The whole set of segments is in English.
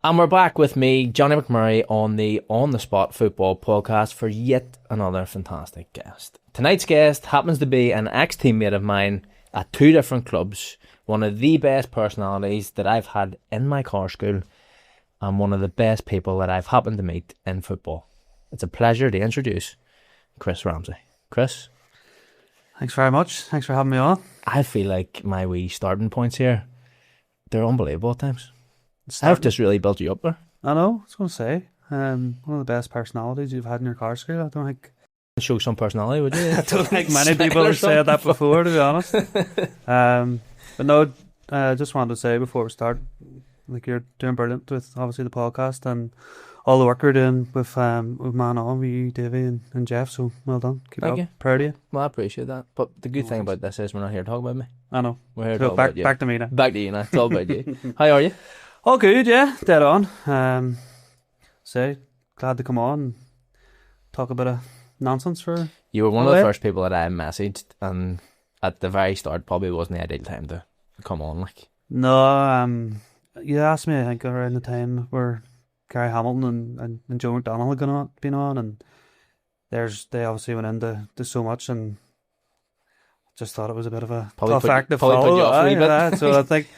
And we're back with me, Johnny McMurray, on the On the Spot Football Podcast for yet another fantastic guest. Tonight's guest happens to be an ex-teammate of mine at two different clubs, one of the best personalities that I've had in my car school, and one of the best people that I've happened to meet in football. It's a pleasure to introduce Chris Ramsey. Chris? Thanks very much. Thanks for having me on. I feel like my wee starting points here, they're unbelievable at times. I've just really built you up there. I know, I was going to say, one of the best personalities you've had in your car school. I don't think... Show some personality, would you? I don't think many people have said that before, to be honest. But no, I just wanted to say before we start, like, you're doing brilliant with, obviously, the podcast and all the work you're doing with Man On, with you, Davey and Jeff, so well done. Keep Thank it up. you. Proud of you. Well, I appreciate that. But the good thing about this is we're not here to talk about me. I know. We're here to So talk back, about you. back to me now. Back to you now. It's all about you. How are you? All good, yeah. Dead on. Say, glad to come on and talk a bit of nonsense for... You were one of the first people that I messaged, and at the very start probably wasn't the ideal time to come on. Like, No, you asked me, I think, around the time where Gary Hamilton and Joe McDonnell had been on, and they obviously went into so much, and just thought it was a bit of a tough act to follow. Put you off a wee bit. So I think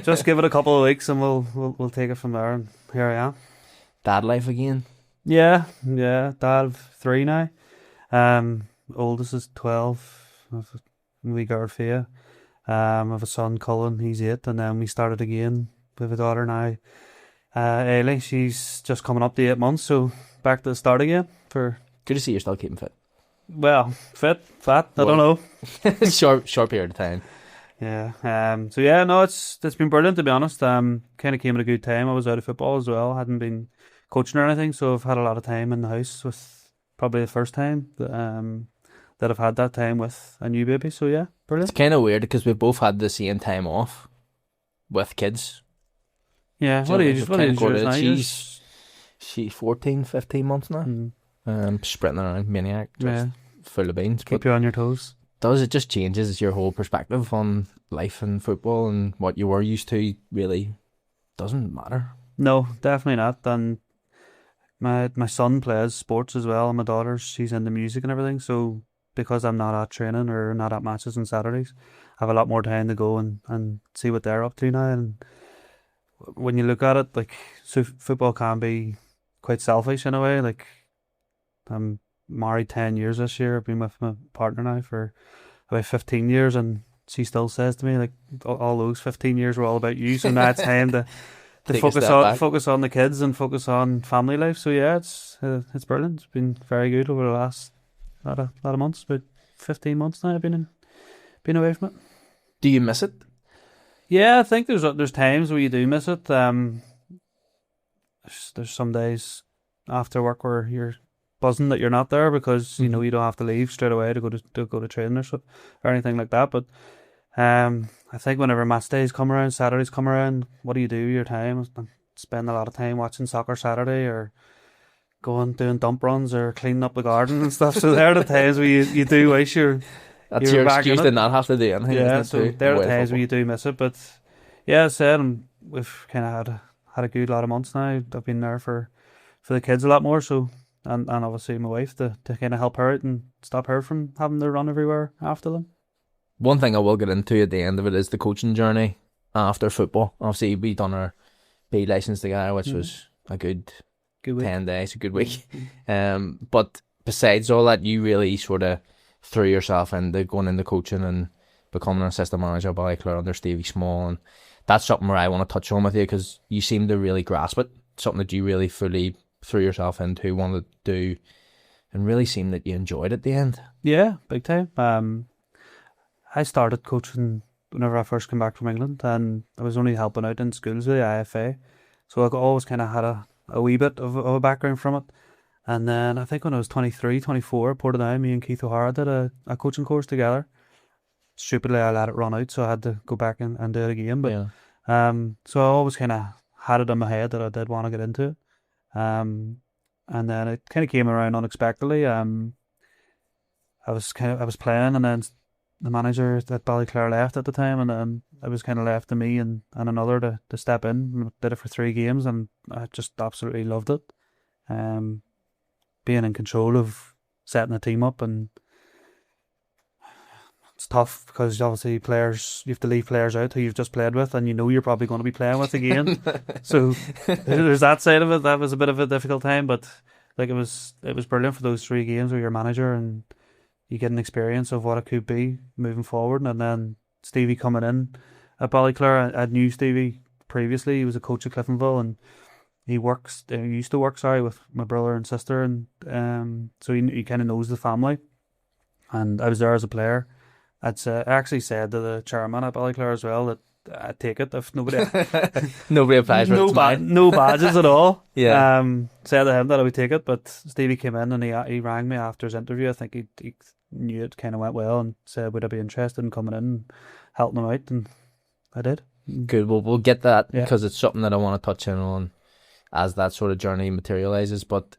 just give it a couple of weeks and we'll take it from there, and here I am. dad life again. Yeah, dad of 3 now. Oldest is 12. I have a wee girl Fia. I have a son Cullen, he's 8, and then we started again with a daughter now. Ailey, she's just coming up to 8 months, so back to the start again for... Good to see you're still keeping fit. Well, fat, I don't know. short period of time. Yeah. So yeah, no, it's been brilliant, to be honest. Kind of came at a good time. I was out of football as well. I hadn't been coaching or anything, so I've had a lot of time in the house, with probably the first time that I've had that time with a new baby. So yeah, brilliant. It's kind of weird because we've both had the same time off with kids. Yeah. Do What you age know, is yours now? She's 14, 15 months now. Sprinting around, maniac, just full of beans. Keep you on your toes. It just changes your whole perspective on life and football, and what you were used to really doesn't matter. No, definitely not. And my son plays sports as well, and my daughter, she's into music and everything. So because I'm not at training or not at matches on Saturdays, I have a lot more time to go and see what they're up to now. And when you look at it, like, so football can be quite selfish in a way. Like, I'm married 10 years this year. I've been with my partner now for about 15 years, and she still says to me, like, all those 15 years were all about you, so now it's time to focus on the kids and focus on family life. So yeah, it's brilliant. It's been very good over the last lot of months, about 15 months now I've been away from it. Do you miss it? Yeah, I think there's times where you do miss it. There's some days after work where you're buzzing that you're not there, because you know you don't have to leave straight away to go to training or anything like that. But I think whenever match days come around, Saturdays come around, what do you do with your time? Spend a lot of time watching soccer Saturday, or doing dump runs, or cleaning up the garden and stuff. So there are the times where you do wish That's your excuse to not have to do anything. Yeah, so there are the times where you do miss it. But yeah, as I said, we've kind of had a good lot of months now. I've been there for the kids a lot more, so and obviously my wife to kind of help her out and stop her from having to run everywhere after them. One thing I will get into at the end of it is the coaching journey after football. Obviously, we done our B licence together, which was a good week. 10 days, a good week. But besides all that, you really sort of threw yourself into going into coaching and becoming an assistant manager by Clare under Stevie Small, and that's something where I want to touch on with you, because you seem to really grasp it, something that you really fully threw yourself into, wanted to do, and really seemed that you enjoyed it at the end. Yeah, big time. I started coaching whenever I first came back from England, and I was only helping out in schools with the IFA, so I always kind of had a wee bit of a background from it. And then I think when I was 23, 24, at Portadown, me and Keith O'Hara did a coaching course together. Stupidly, I let it run out, so I had to go back and do it again. But so I always kind of had it in my head that I did want to get into it. And then it kind of came around unexpectedly. I was playing, and then the manager at Ballyclare left at the time, and it was kind of left to me and another to step in. Did it for 3 games, and I just absolutely loved it. Um, Being in control of setting a team up, and it's tough because obviously you have to leave players out who you've just played with, and you know you're probably going to be playing with again. So there's that side of it. That was a bit of a difficult time, but like it was brilliant for those 3 games with your manager, and you get an experience of what it could be moving forward. And then Stevie coming in at Ballyclare, I knew Stevie previously. He was a coach at Cliftonville, and he used to work, with my brother and sister, and so he kind of knows the family. And I was there as a player. I actually said to the chairman at Ballyclare as well that I'd take it if nobody Nobody applies for it. No badges at all. Yeah. Said to him that I would take it, but Stevie came in and he rang me after his interview. I think he knew it kind of went well and said would I be interested in coming in and helping him out, and I did. Good. Well, we'll get that because it's something that I want to touch in on as that sort of journey materializes. But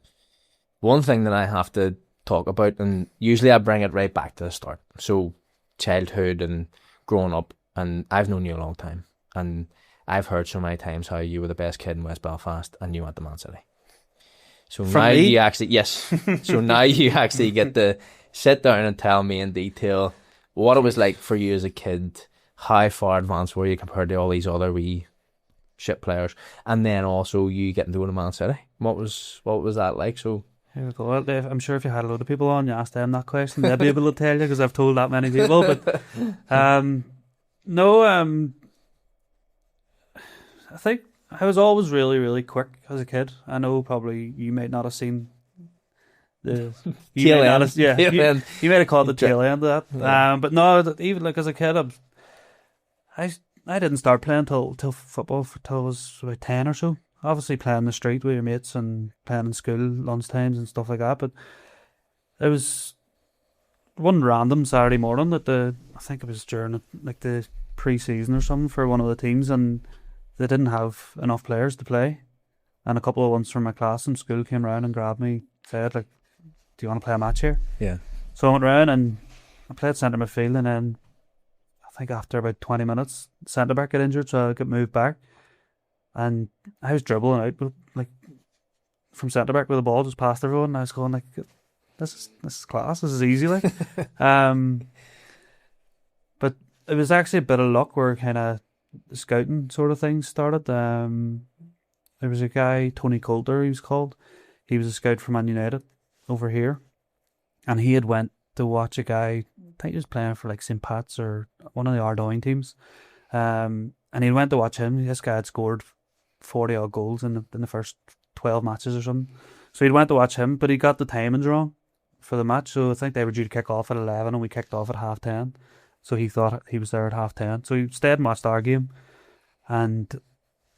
one thing that I have to talk about, and usually I bring it right back to the start. So childhood and growing up, and I've known you a long time, and I've heard so many times how you were the best kid in West Belfast and you went to Man City. So From now me? you actually, yes, so now you actually get to sit down and tell me in detail what it was like for you as a kid, how far advanced were you compared to all these other wee shit players, and then also you getting to go to Man City. What was that like? So Here we go. I'm sure if you had a load of people on, you asked them that question, they'd be able to tell you because I've told that many people. But no, I think I was always really, really quick as a kid. I know probably you might not have seen the tail end. You might have called the tail end of that. Yeah. But no, even like as a kid, I didn't start playing till football till I was about 10 or so. Obviously playing in the street with your mates and playing in school lunchtimes and stuff like that. But it was one random Saturday morning that I think it was during like the pre-season or something for one of the teams, and they didn't have enough players to play. And a couple of ones from my class in school came round and grabbed me, said like, "Do you want to play a match here?" Yeah. So I went round and I played centre midfield, and then I think after about 20 minutes, centre back got injured, so I got moved back. And I was dribbling out, like from centre back with the ball just past everyone. And I was going like, "This is class. This is easy." Like, but it was actually a bit of luck where kind of the scouting sort of thing started. There was a guy, Tony Coulter, he was called. He was a scout for Man United over here, and he had went to watch a guy. I think he was playing for like St. Pat's or one of the Ardoyne teams. And he went to watch him. This guy had scored 40 odd goals in the first 12 matches or something. So he went to watch him, but he got the timings wrong for the match. So I think they were due to kick off at 11 and we kicked off at 10:30. So he thought he was there at 10:30. So he stayed and watched our game. And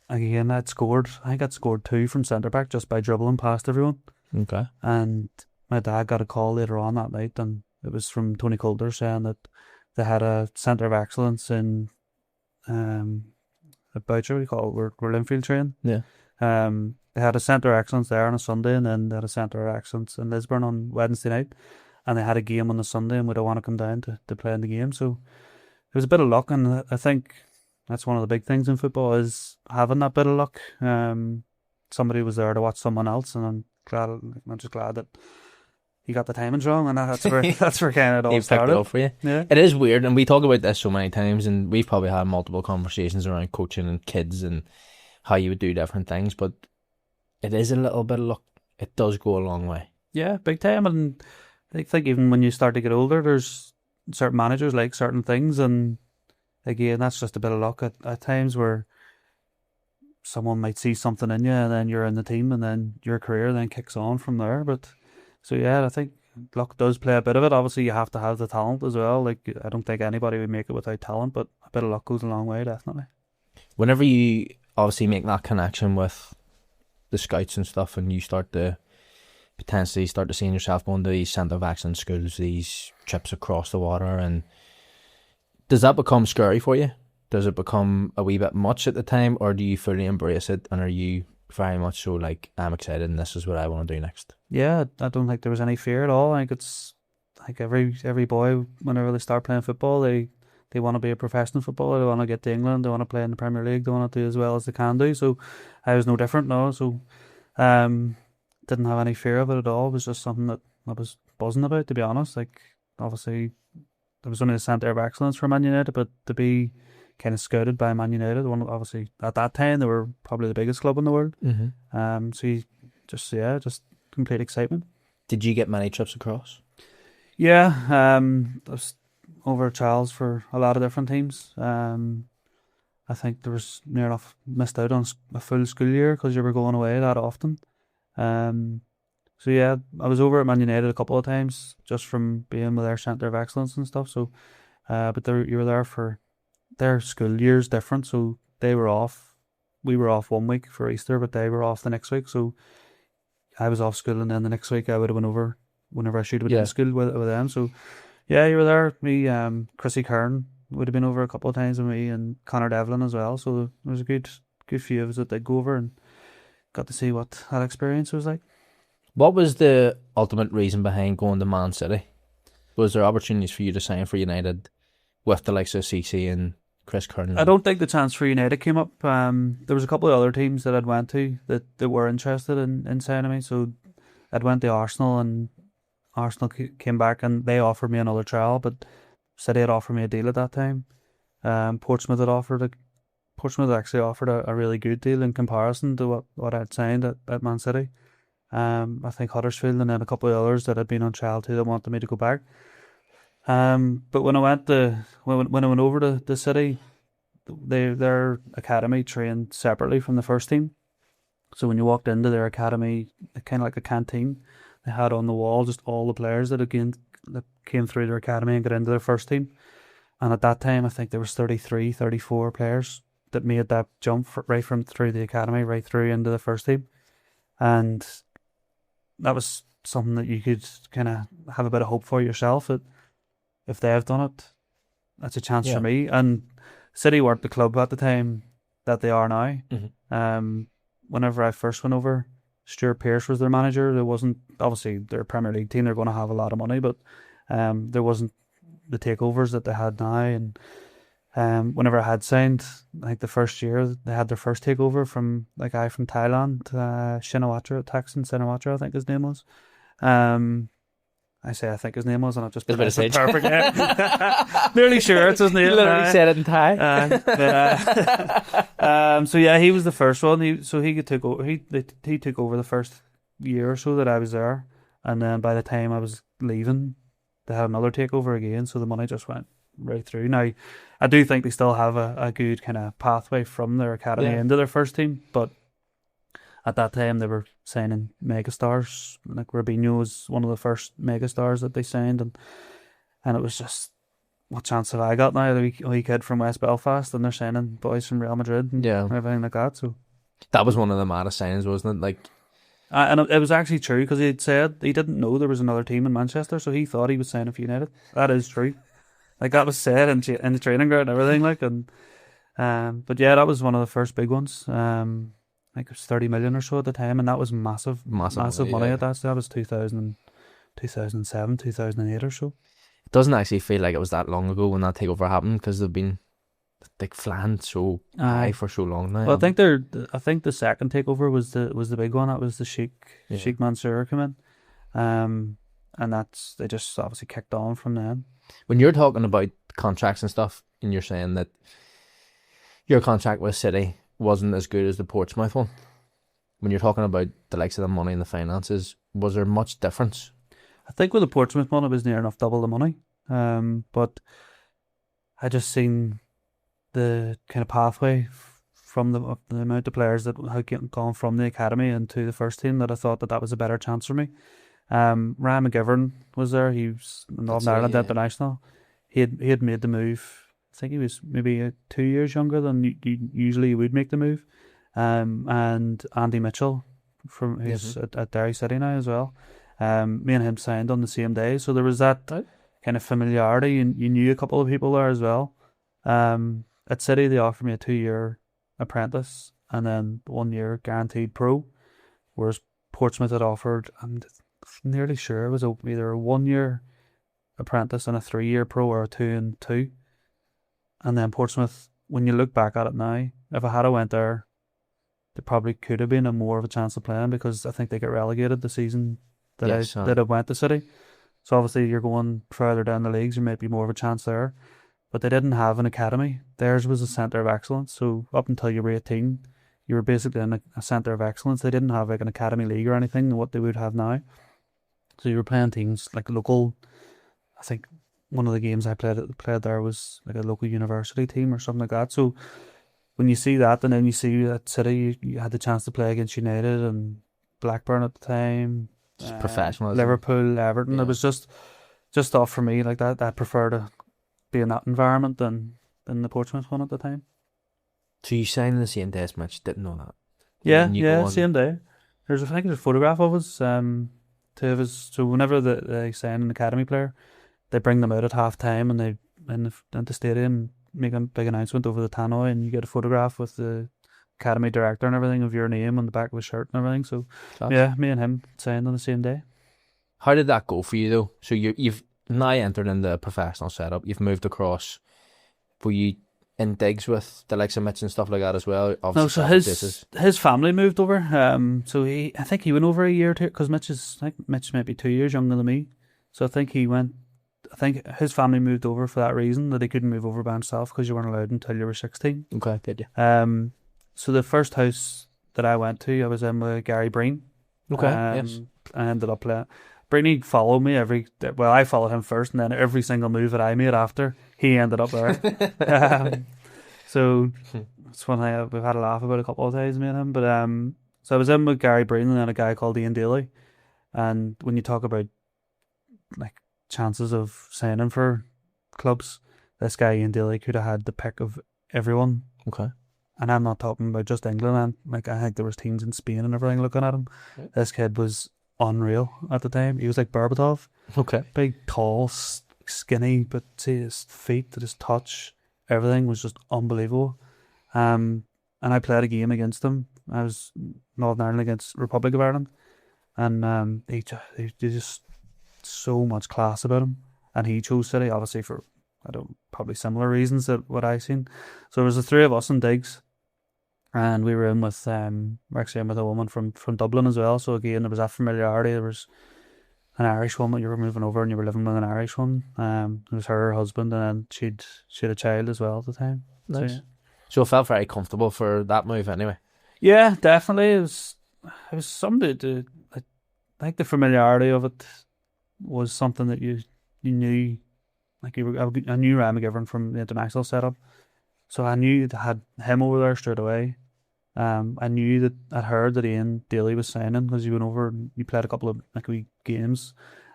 again, I think I'd scored 2 from centre back just by dribbling past everyone. Okay. And my dad got a call later on that night, and it was from Tony Coulter saying that they had a centre of excellence in at Boucher, we call it, where Linfield train. Yeah. They had a centre of excellence there on a Sunday, and then they had a centre of excellence in Lisburn on Wednesday night, and they had a game on the Sunday, and we don't want to come down to play in the game. So it was a bit of luck, and I think that's one of the big things in football is having that bit of luck. Somebody was there to watch someone else, and I'm just glad that you got the timings wrong, and that's where kind of it all started. Picked it up for you. Yeah. It is weird, and we talk about this so many times, and we've probably had multiple conversations around coaching and kids and how you would do different things, but it is a little bit of luck. It does go a long way. Yeah, big time. And I think even when you start to get older, there's certain managers like certain things, and again, that's just a bit of luck at times where someone might see something in you, and then you're in the team, and then your career then kicks on from there. But so yeah, I think luck does play a bit of it. Obviously, you have to have the talent as well. Like, I don't think anybody would make it without talent, but a bit of luck goes a long way, definitely. Whenever you obviously make that connection with the scouts and stuff, and you start to potentially seeing yourself going to these centre of excellence schools, these trips across the water, and does that become scary for you? Does it become a wee bit much at the time, or do you fully embrace it, and are you very much so like, I'm excited and this is what I want to do next? Yeah, I don't think there was any fear at all. I think like every boy, whenever they start playing football, they want to be a professional footballer. They want to get to England. They want to play in the Premier League. They want to do as well as they can do. So I was no different, no. So didn't have any fear of it at all. It was just something that I was buzzing about, to be honest. Like, obviously, I was only the centre of excellence for Man United, but to be kind of scouted by Man United, obviously at that time they were probably the biggest club in the world. So you just complete excitement. Did you get many trips across? Yeah, I was over Charles for a lot of different teams. I think there was near enough missed out on a full school year because you were going away that often. So yeah, I was over at Man United a couple of times just from being with their centre of excellence and stuff. So, but you were there for their school year's different. So they were off. We were off 1 week for Easter, but they were off the next week. So I was off school, and then the next week I would have went over whenever I should have been in school with them. So yeah, you were there. Me, Chrissy Kern would have been over a couple of times with me, and Connor Devlin as well. So there was a good few of us that did go over and got to see what that experience was like. What was the ultimate reason behind going to Man City? Was there opportunities for you to sign for United with the likes of CC and Chris Kern? I don't think the chance for United came up. There was a couple of other teams that I'd went to that were interested in signing me. So I'd went to Arsenal, and Arsenal came back and they offered me another trial, but City had offered me a deal at that time. Portsmouth actually offered a really good deal in comparison to what I'd signed at Man City. I think Huddersfield and then a couple of others that had been on trial too that wanted me to go back. But when I went over to the City, their academy trained separately from the first team. So when you walked into their academy, kind of like a canteen, they had on the wall just all the players that came through their academy and got into their first team. And at that time, I think there was 33, 34 players that made that jump right from through the academy right through into the first team. And that was something that you could kind of have a bit of hope for yourself, that if they've done it, that's a chance for me. And City weren't the club at the time that they are now. Whenever I first went over, Stuart Pearce was their manager. There wasn't, obviously they're a Premier League team, they're going to have a lot of money, but there wasn't the takeovers that they had now. And whenever I had signed, like the first year, they had their first takeover from a guy from Thailand, Shinawatra, I think his name was. I say I think his name was, and I've just put it perfect. Nearly sure it's his name. You literally said it in Thai. So yeah, he was the first one. He took over. He took over the first year or so that I was there, and then by the time I was leaving, they had another takeover again. So the money just went right through. Now, I do think they still have a good kind of pathway from their academy into their first team, but at that time they were signing megastars. Like Robinho was one of the first megastars that they signed, and it was just, what chance have I got now? The wee kid from West Belfast, and they're signing boys from Real Madrid and everything like that. So that was one of the maddest signings, wasn't it? Like, and it was actually true, because he had said he didn't know there was another team in Manchester, so he thought he was signing for United. That is true. Like, that was said in the training ground and everything. Like, but yeah, that was one of the first big ones. I think it was 30 million or so at the time, and that was massive money at that. So that was 2007, 2008 or so. It doesn't actually feel like it was that long ago when that takeover happened, because they've been flying so high for so long now. Well, I think the second takeover was the big one. That was the Sheikh Mansour come in, and they just obviously kicked on from then. When you're talking about contracts and stuff, and you're saying that your contract with City wasn't as good as the Portsmouth one, when you're talking about the likes of the money and the finances, was there much difference? I think with the Portsmouth one, it was near enough double the money. But I just seen the kind of pathway from the amount of players that had gone from the academy into the first team, that I thought that was a better chance for me. Ryan McGivern was there. He was in Northern Ireland International. He had made the move. I think he was maybe 2 years younger than you usually would make the move. And Andy Mitchell, who's at Derry City now as well. Me and him signed on the same day, so there was that kind of familiarity, and you knew a couple of people there as well. At City, they offered me a 2-year apprentice and then 1 year guaranteed pro, whereas Portsmouth had offered, I'm nearly sure it was either a 1 year apprentice and a 3-year pro, or a 2 and 2. And then Portsmouth, when you look back at it now, if I had went there, they probably could have been a more of a chance of playing, because I think they got relegated the season that I went to City. So obviously you're going further down the leagues, there might be more of a chance there. But they didn't have an academy. Theirs was a centre of excellence. So up until you were 18, you were basically in a centre of excellence. They didn't have like an academy league or anything, what they would have now. So you were playing teams like local. I think one of the games I played there was like a local university team or something like that. So when you see that, and then you see at City, you had the chance to play against United and Blackburn at the time, professional, Liverpool, Everton. Yeah. It was just off for me like that. I prefer to be in that environment than the Portsmouth one at the time. So you signed in the same day as Mitch? Didn't know that. Yeah, same day. I think there's a photograph of us, two of us. So whenever they sign an academy player, they bring them out at half time, and they in the stadium make a big announcement over the tannoy, and you get a photograph with the academy director and everything of your name on the back of his shirt and everything. So yeah, me and him signed on the same day. How did that go for you though? So you've now entered in the professional setup. You've moved across. Were you in digs with the likes of Mitch and stuff like that as well? Obviously, no, so his family moved over. So I think he went over a year or two, because Mitch might be 2 years younger than me. So I think his family moved over for that reason, that he couldn't move over by himself because you weren't allowed until you were 16. Okay, did you? So the first house that I went to, I was in with Gary Breen. Okay, yes. I ended up playing. Breen followed me I followed him first, and then every single move that I made after, he ended up there. So it's one we've had a laugh about a couple of times, me and him. But so I was in with Gary Breen and then a guy called Ian Daly. And when you talk about like chances of signing for clubs, this guy Ian Daly could have had the pick of everyone. Okay. And I'm not talking about just England. I think there was teams in Spain and everything looking at him. Right. This kid was unreal at the time. He was like Berbatov. Okay. Big, tall, skinny, but see his feet, his touch, everything was just unbelievable. And I played a game against him. I was Northern Ireland against Republic of Ireland, and he just so much class about him. And he chose City, obviously for probably similar reasons that what I seen. So there was the three of us in digs. And we were in with we're actually in with a woman from Dublin as well. So again, there was that familiarity. There was an Irish woman. You were moving over and you were living with an Irish one. It was her husband, and then she had a child as well at the time. Nice. So, yeah. So it felt very comfortable for that move anyway. Yeah, definitely. It was something to I think the familiarity of it was something that you knew. Like I knew Ryan McGivern from the international setup. So I knew I had him over there straight away. I knew that I'd heard that Ian Daly was signing, because he went over and he played a couple of wee games,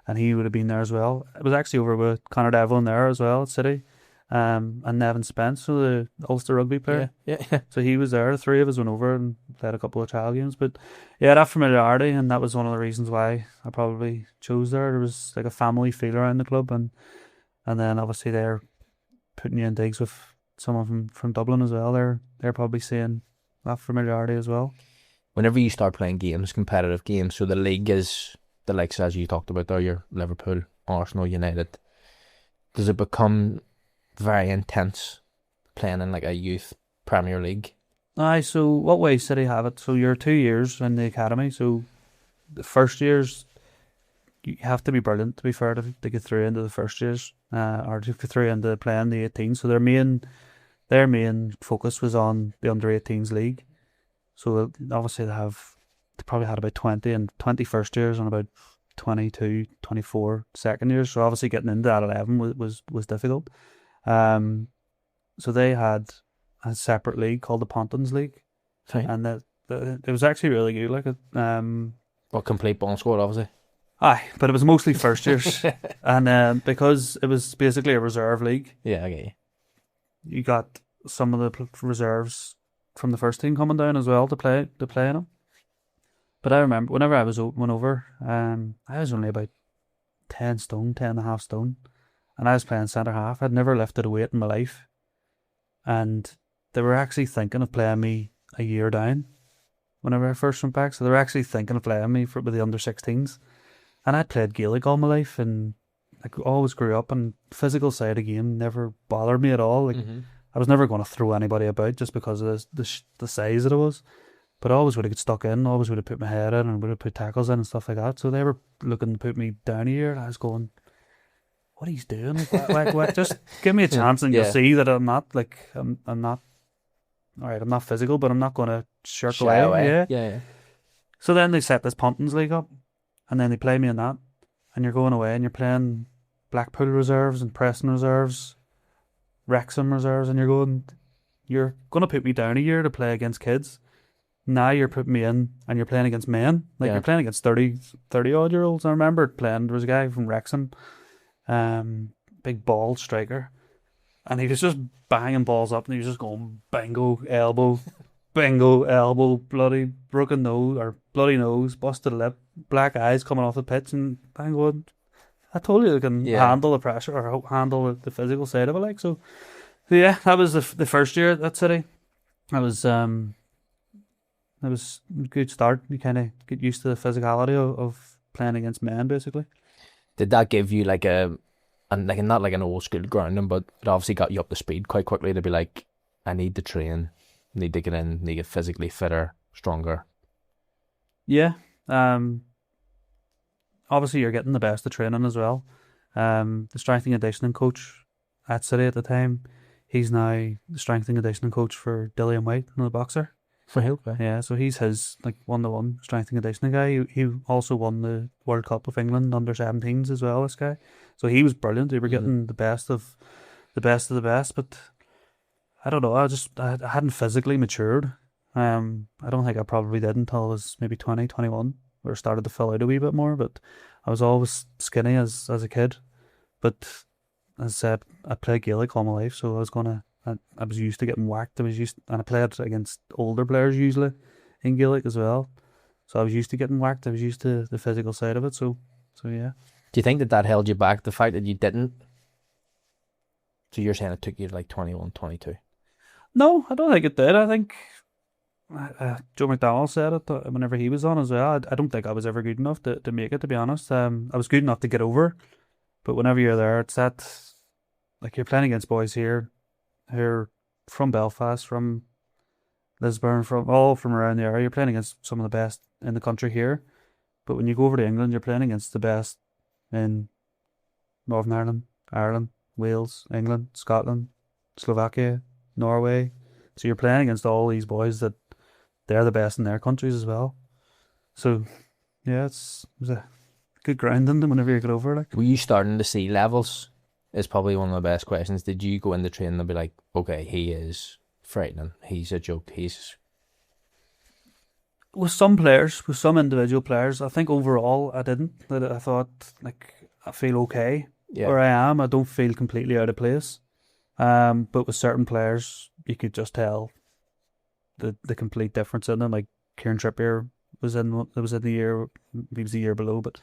and he would have been there as well. It was actually over with Conor Devlin there as well at City, and Nevin Spence, so the Ulster rugby player. Yeah. So he was there. The three of us went over and played a couple of trial games. But yeah, that familiarity, and that was one of the reasons why I probably chose there. There was like a family feel around the club, and then obviously they're putting you in digs with some of them from Dublin as well. They're probably seeing that familiarity as well. Whenever you start playing games, competitive games, so the league is the likes as you talked about there, your Liverpool, Arsenal, United. Does it become very intense playing in like a youth Premier League? Aye, so what way City have it? So you're 2 years in the academy. So the first years, you have to be brilliant, to be fair, to get through into the first years, or to get through into playing the 18s. So their main focus was on the under-18s league. So obviously they probably had about 20 first years and about 22, 24 second years. So obviously getting into that 11 was difficult. So they had a separate league called the Pontons League. Right. And it was actually really good. Like complete bomb squad, obviously. Aye, but it was mostly first years, and because it was basically a reserve league. Yeah, I get you. You got some of the reserves from the first team coming down as well to play in them. But I remember whenever I went over, I was only about 10 and a half stone, and I was playing centre half. I'd never lifted a weight in my life, and they were actually thinking of playing me a year down whenever I first went back. So they were actually thinking of playing me with the under-16s. And I'd played Gaelic all my life, and always grew up, and physical side of the game never bothered me at all. Like Mm-hmm. I was never going to throw anybody about just because of the size that it was. But I always would have got stuck in, always would have put my head in and would have put tackles in and stuff like that. So they were looking to put me down a year, and I was going, what he's doing? Like, just give me a chance and you'll see that I'm not, I'm not, all right, I'm not physical, but I'm not going to shirk Shy away. Yeah. Yeah. So then they set this Pontins League up, and then they play me in that, and you're going away and you're playing Blackpool reserves and Preston reserves, Wrexham reserves, and you're going to put me down a year to play against kids. Now you're putting me in and you're playing against men. Like you're playing against 30 odd year olds. I remember playing, there was a guy from Wrexham, big bald striker, and he was just banging balls up and he was just going bingo elbow, bloody broken nose or bloody nose, busted lip, black eyes coming off the pitch, and I'm going, I told you I can handle the pressure or handle the physical side of it. Like so yeah, that was the first year at that City. It was a good start. You kind of get used to the physicality of playing against men, basically. Did that give you like not like an old school grounding, but it obviously got you up to speed quite quickly to be like, I need to train, need to get in, need to get physically fitter, stronger? Yeah. Obviously you're getting the best of training as well. The strength and conditioning coach at City at the time, he's now the strength and conditioning coach for Dillian White, the boxer. For Hillsborough. Yeah, so he's his like 1-to-1 strength and conditioning guy. He also won the World Cup with England under 17s as well. This guy, so he was brilliant. They were getting the best of the best. But I don't know. I hadn't physically matured. I don't think I probably did until I was maybe 20, 21, where I started to fill out a wee bit more. But I was always skinny as a kid. But as I said, I played Gaelic all my life, so I was used to getting whacked. And I played against older players usually in Gaelic as well. So I was used to getting whacked. I was used to the physical side of it. So yeah. Do you think that held you back, the fact that you didn't? So you're saying it took you to like 21, 22? No, I don't think it did. I think Joe McDowell said it whenever he was on as well. I don't think I was ever good enough to make it, to be honest. I was good enough to get over. But whenever you're there, it's that, like, you're playing against boys here who are from Belfast, from Lisburn, from around the area. You're playing against some of the best in the country here. But when you go over to England, you're playing against the best in Northern Ireland, Ireland, Wales, England, Scotland, Slovakia, Norway. So you're playing against all these boys that they're the best in their countries as well. So yeah, it was a good grounding whenever you get over. Like, were you starting to see levels? Is probably one of the best questions. Did you go into training and be like, okay, he is frightening, he's a joke, he's... With some players, with some individual players, I think overall I didn't. I thought, like, I feel okay where I am. I don't feel completely out of place. But with certain players, you could just tell the complete difference in them. Like Kieran Trippier was in the year, he was the year below, but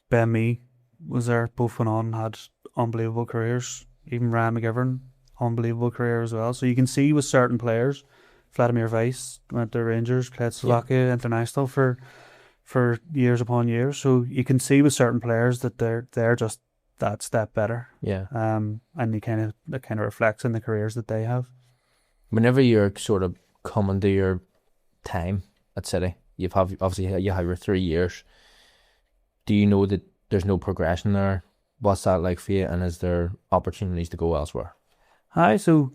Ben Mee was there. Both went on and had unbelievable careers. Even Ryan McGivern, unbelievable career as well. So you can see with certain players, Vladimir Weiss went to Rangers, played Slovakia international for years upon years. So you can see with certain players that they're just that step better. Yeah. And that kind of reflects in the careers that they have. Whenever you're sort of coming to your time at City, you have your 3 years. Do you know that there's no progression there? What's that like for you? And is there opportunities to go elsewhere? Hi, so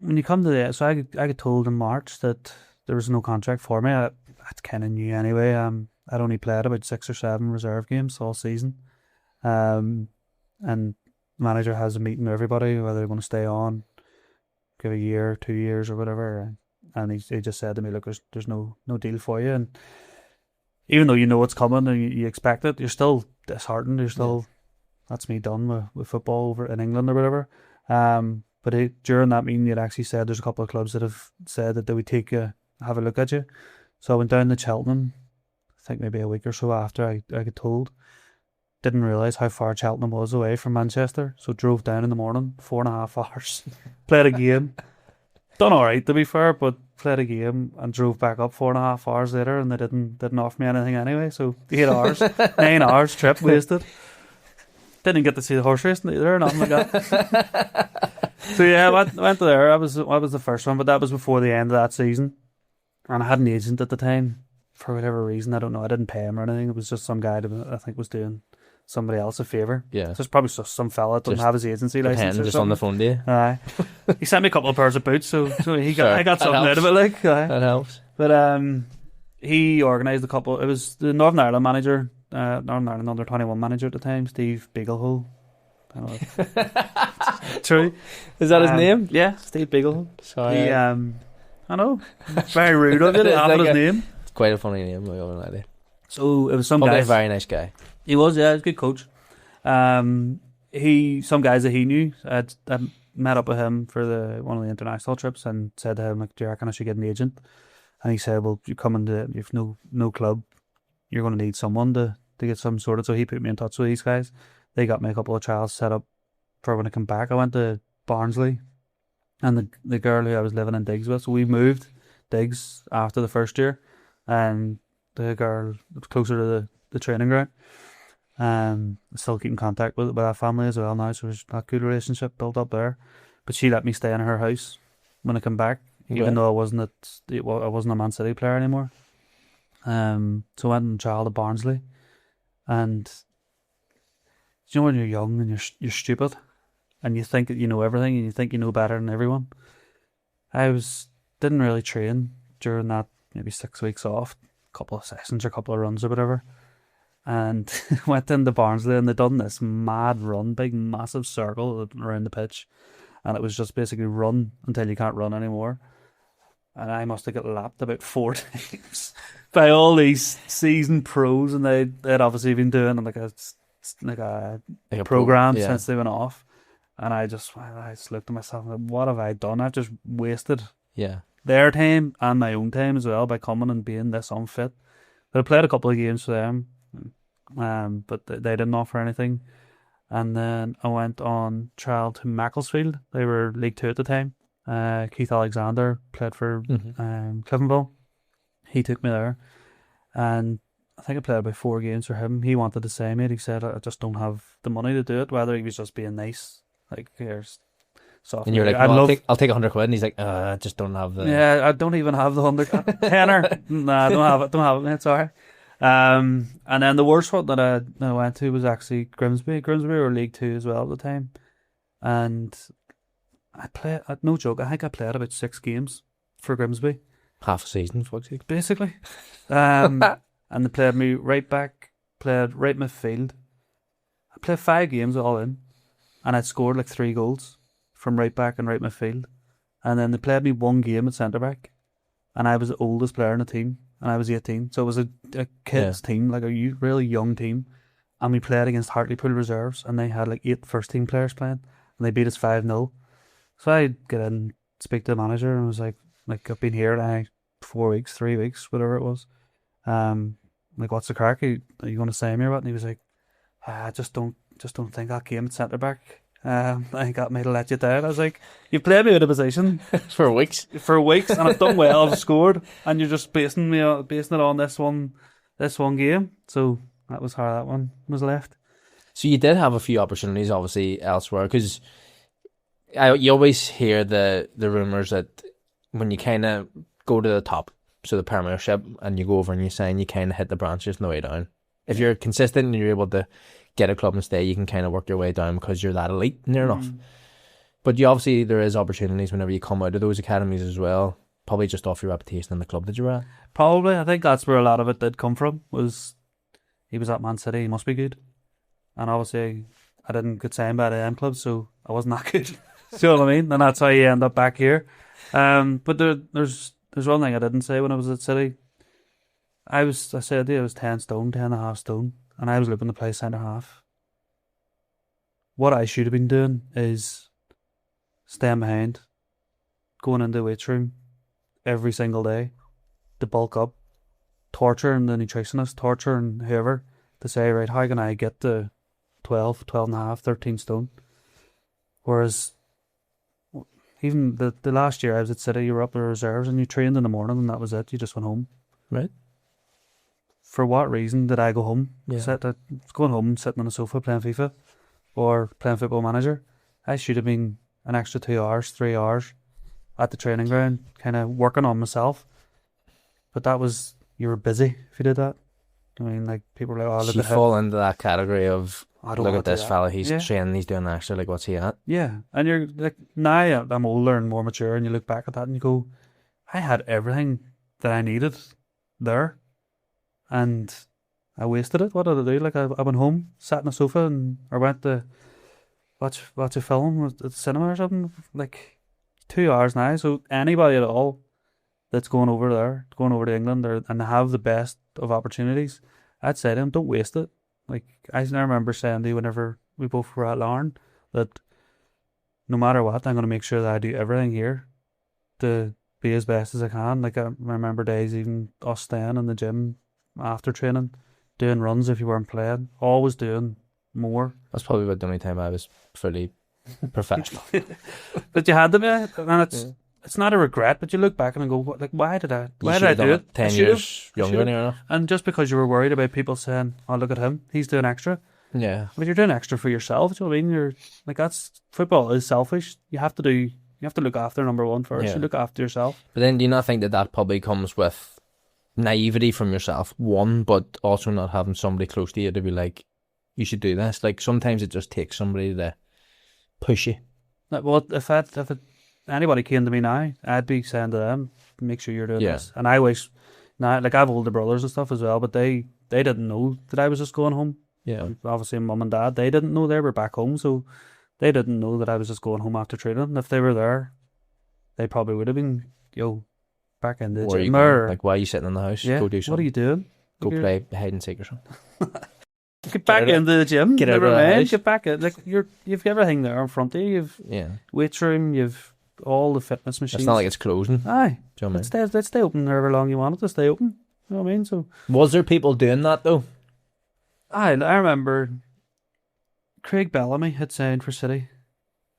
when you come to so I got told in March that there was no contract for me. I kind of knew anyway. I'd only played about 6 or 7 reserve games all season. And the manager has a meeting with everybody, whether they're going to stay on, give a year, 2 years or whatever. And he just said to me, look, there's no deal for you. And even though you know what's coming and you expect it, you're still disheartened. You're still, that's me done with football over in England or whatever. But during that meeting, you'd actually said there's a couple of clubs that have said that they would have a look at you. So I went down to Cheltenham, I think maybe a week or so after I got told. Didn't realise how far Cheltenham was away from Manchester. So drove down in the morning, 4.5 hours, played a game. Done alright to be fair, but played a game and drove back up 4.5 hours later, and they didn't offer me anything anyway. So 8 hours, 9 hours trip wasted. Didn't get to see the horse racing either or nothing like that. So yeah, I went to there. I was the first one, but that was before the end of that season. And I had an agent at the time, for whatever reason. I don't know. I didn't pay him or anything. It was just some guy that I think was doing somebody else a favour. Yeah. So it's probably just some fella that doesn't have his agency license or just something. on the phone to you. Aye. He sent me a couple of pairs of boots, so I got something out of it, like. Aye. That helps. But he organised a couple. It was the Northern Ireland manager, Northern Ireland under 21 manager at the time, Steve Beaglehole. I don't know. True. Is that his name? Yeah, Steve Beaglehole. Sorry. He, I know. Very rude of you to laugh at his name. It's quite a funny name, like all that. So it was some Probably guy. a very nice guy. He was, yeah, he was a good coach. Some guys that he knew, I met up with him for one of the international trips and said to him, like, do you reckon I should get an agent? And he said, well, you come into, you've no club, you're going to need someone to get some sorted. So he put me in touch with these guys. They got me a couple of trials set up for when I come back. I went to Barnsley, and the girl who I was living in Diggs with, so we moved Diggs after the first year, and the girl was closer to the training ground. Still keep in contact with that family as well now, so there's that good relationship built up there. But she let me stay in her house when I come back, even though I wasn't a Man City player anymore. So I went and trialled at Barnsley, and you know when you're young and you're stupid, and you think that you know everything, and you think you know better than everyone. Didn't really train during that maybe 6 weeks off, a couple of sessions or a couple of runs or whatever. And went into Barnsley, and they'd done this mad run, big massive circle around the pitch, and it was just basically run until you can't run anymore. And I must have got lapped about 4 times by all these seasoned pros, and they'd obviously been doing like a program since they went off. And I just looked at myself and like, what have I done? I've just wasted their time and my own time as well by coming and being this unfit. But I played a couple of games for them. But they didn't offer anything. And then I went on trial to Macclesfield. They were League 2 at the time. Keith Alexander played for Cliftonville. He took me there, and I think I played about 4 games for him. He wanted to say me. He said, I just don't have the money to do it. Whether he was just being nice, like, here's soft. And you're like, well, I'll take 100 quid, and he's like, I just don't have the. Yeah, I don't even have the 100 tenner. Nah, I don't have it. Don't have it. It's alright. And then the worst one that I went to was actually Grimsby. Grimsby were League 2 as well at the time. And I played, no joke, I think I played about 6 games for Grimsby. Half a season, for fuck's sake. Basically. And they played me right back, played right midfield. I played 5 games all in, and I'd scored like 3 goals from right back and right midfield. And then they played me 1 game at centre back, and I was the oldest player in the team. And I was 18, so it was a kids team, like a really young team. And we played against Hartlepool reserves, and they had like 8 first team players playing, and they beat us 5-0. So I get in, speak to the manager, and I was like I've been here now 4 weeks, 3 weeks, whatever it was. Like, what's the crack? Are you going to sign me or what? And he was like, I just don't think I came at centre back. I got me to let you down. I was like, you've played me out of position for weeks, and I've done well. I've scored, and you're just basing it on this one game. So that was how that one was left. So you did have a few opportunities, obviously, elsewhere, because you always hear the rumours that when you kind of go to the top, so the Premiership, and you go over and you sign, you kind of hit the branches on the way down. If you're consistent and you're able to get a club and stay, you can kind of work your way down because you're that elite near enough. But there is opportunities whenever you come out of those academies as well, probably just off your reputation in the club that you're at. Probably. I think that's where a lot of it did come from, was he was at Man City, he must be good. And obviously I didn't get signed by the M club, so I wasn't that good. See what I mean? And that's how you end up back here. But there's one thing I didn't say when I was at City. I said I was 10 stone, 10.5 stone, and I was looking to play centre half. What I should have been doing is staying behind, going into the weight room every single day to bulk up, torturing the nutritionist, torturing whoever to say, right, how can I get to 12, 12.5, 13 stone? Whereas even the last year I was at City, you were up in reserves and you trained in the morning and that was it. You just went home. Right. For what reason did I go home? Yeah. I was going home, sitting on the sofa playing FIFA. or playing Football Manager. I should have been an extra 2 hours, 3 hours at the training ground, kind of working on myself. But that was, you were busy if you did that. I mean, like, people were like, oh, look You at him. fall into that category of, I don't look wanna at do this that. fella, he's Yeah. training, he's doing extra, like, what's he at? Yeah, and you're like, now I'm older and more mature, and you look back at that and you go, I had everything that I needed there, and I wasted it. What did I do? Like, I went home, sat on the sofa, or went to watch a film at the cinema or something. Like, 2 hours now. So anybody at all that's going over there, going over to England, and have the best of opportunities, I'd say to them, don't waste it. Like, I remember saying to you whenever we both were at Larne, that no matter what, I'm going to make sure that I do everything here to be as best as I can. Like, I remember days, even us staying in the gym after training, doing runs if you weren't playing, always doing more. That's probably about the only time I was fully professional. But you had to be, and it's not a regret, but you look back and go, what, like, why did I do it? 10 I should've. years younger near enough. And just because you were worried about people saying, oh, look at him, he's doing extra. Yeah. But you're doing extra for yourself, do you know what I mean? You're like, football is selfish. You have to look after number one first. Yeah. You look after yourself. But then do you not think that probably comes with naivety from yourself, one, but also not having somebody close to you to be like, you should do this? Like, sometimes it just takes somebody to push you. Like, well, if anybody came to me now, I'd be saying to them, make sure you're doing this. And I wish, now, like, I have older brothers and stuff as well, but they didn't know that I was just going home. Yeah. Obviously, mum and dad, they didn't know, they were back home, so they didn't know that I was just going home after training. And if they were there, they probably would have been, back in the gym. Like, why are you sitting in the house? Yeah, Go do something. what are you doing? Go play hide and seek or something. Get back into the gym. Get out of Never the mind. house. Get back in. Like, you've everything there in front of you. You've weight room. You've all the fitness machines. It's not like it's closing. Aye. Do you know what I mean? Let's stay open however long you want it to stay open. You know what I mean? So Was there people doing that though? I remember Craig Bellamy had signed for City,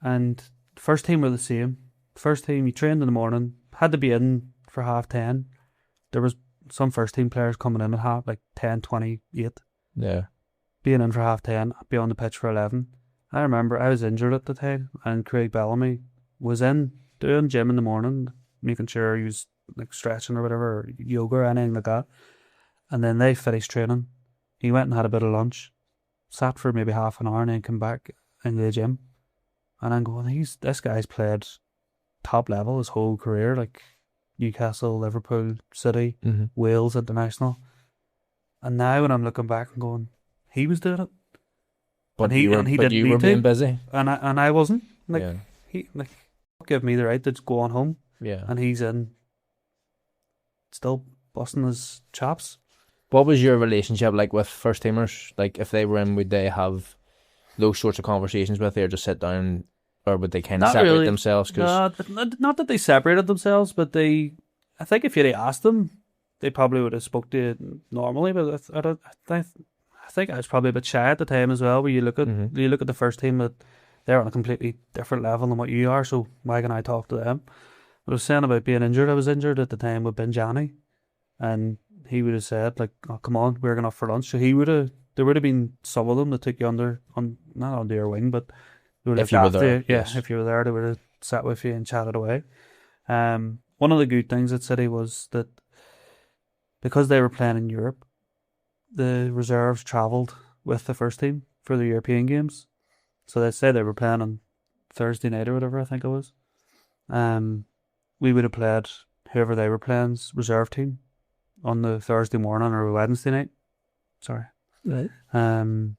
and the first team were the same. First team, you trained in the morning, had to be in for 10:30. There was some first team players coming in at 10:28. Yeah. Being in for 10:30, be on the pitch for 11. I remember I was injured at the time, and Craig Bellamy was in doing gym in the morning, making sure he was like stretching or whatever, or yoga or anything like that. And then they finished training. He went and had a bit of lunch, sat for maybe half an hour, and then came back into the gym. And I'm going, this guy's played top level his whole career, like Newcastle, Liverpool, City, Wales International. And now when I'm looking back and going, he was doing it, But he you didn't were need being to. busy. and I wasn't. Like, Yeah. he give me the right to just go on home, Yeah. and he's in still busting his chops. What was your relationship like with first teamers? Like, if they were in, would they have those sorts of conversations with you, or just sit down, or would they kind of Not separate really. themselves? Cause Not that they separated themselves, but I think if you'd asked them, they probably would have spoke to you normally. But I think I was probably a bit shy at the time as well. Where you look at the first team, that they're on a completely different level than what you are. So why can I talk to them? I was saying about being injured. I was injured at the time with Benjani, and he would have said, like, "Oh, come on, we're going off for lunch." So there would have been some of them that took you not under your wing, but they would have if you were looked after there, you. Yeah, yes. if you were there, they would have sat with you and chatted away. One of the good things at City was that because they were playing in Europe, the reserves travelled with the first team for the European games. So they say they were playing on Thursday night or whatever, I think it was. We would have played whoever they were playing's reserve team on the Thursday morning or Wednesday night. Sorry. Right. And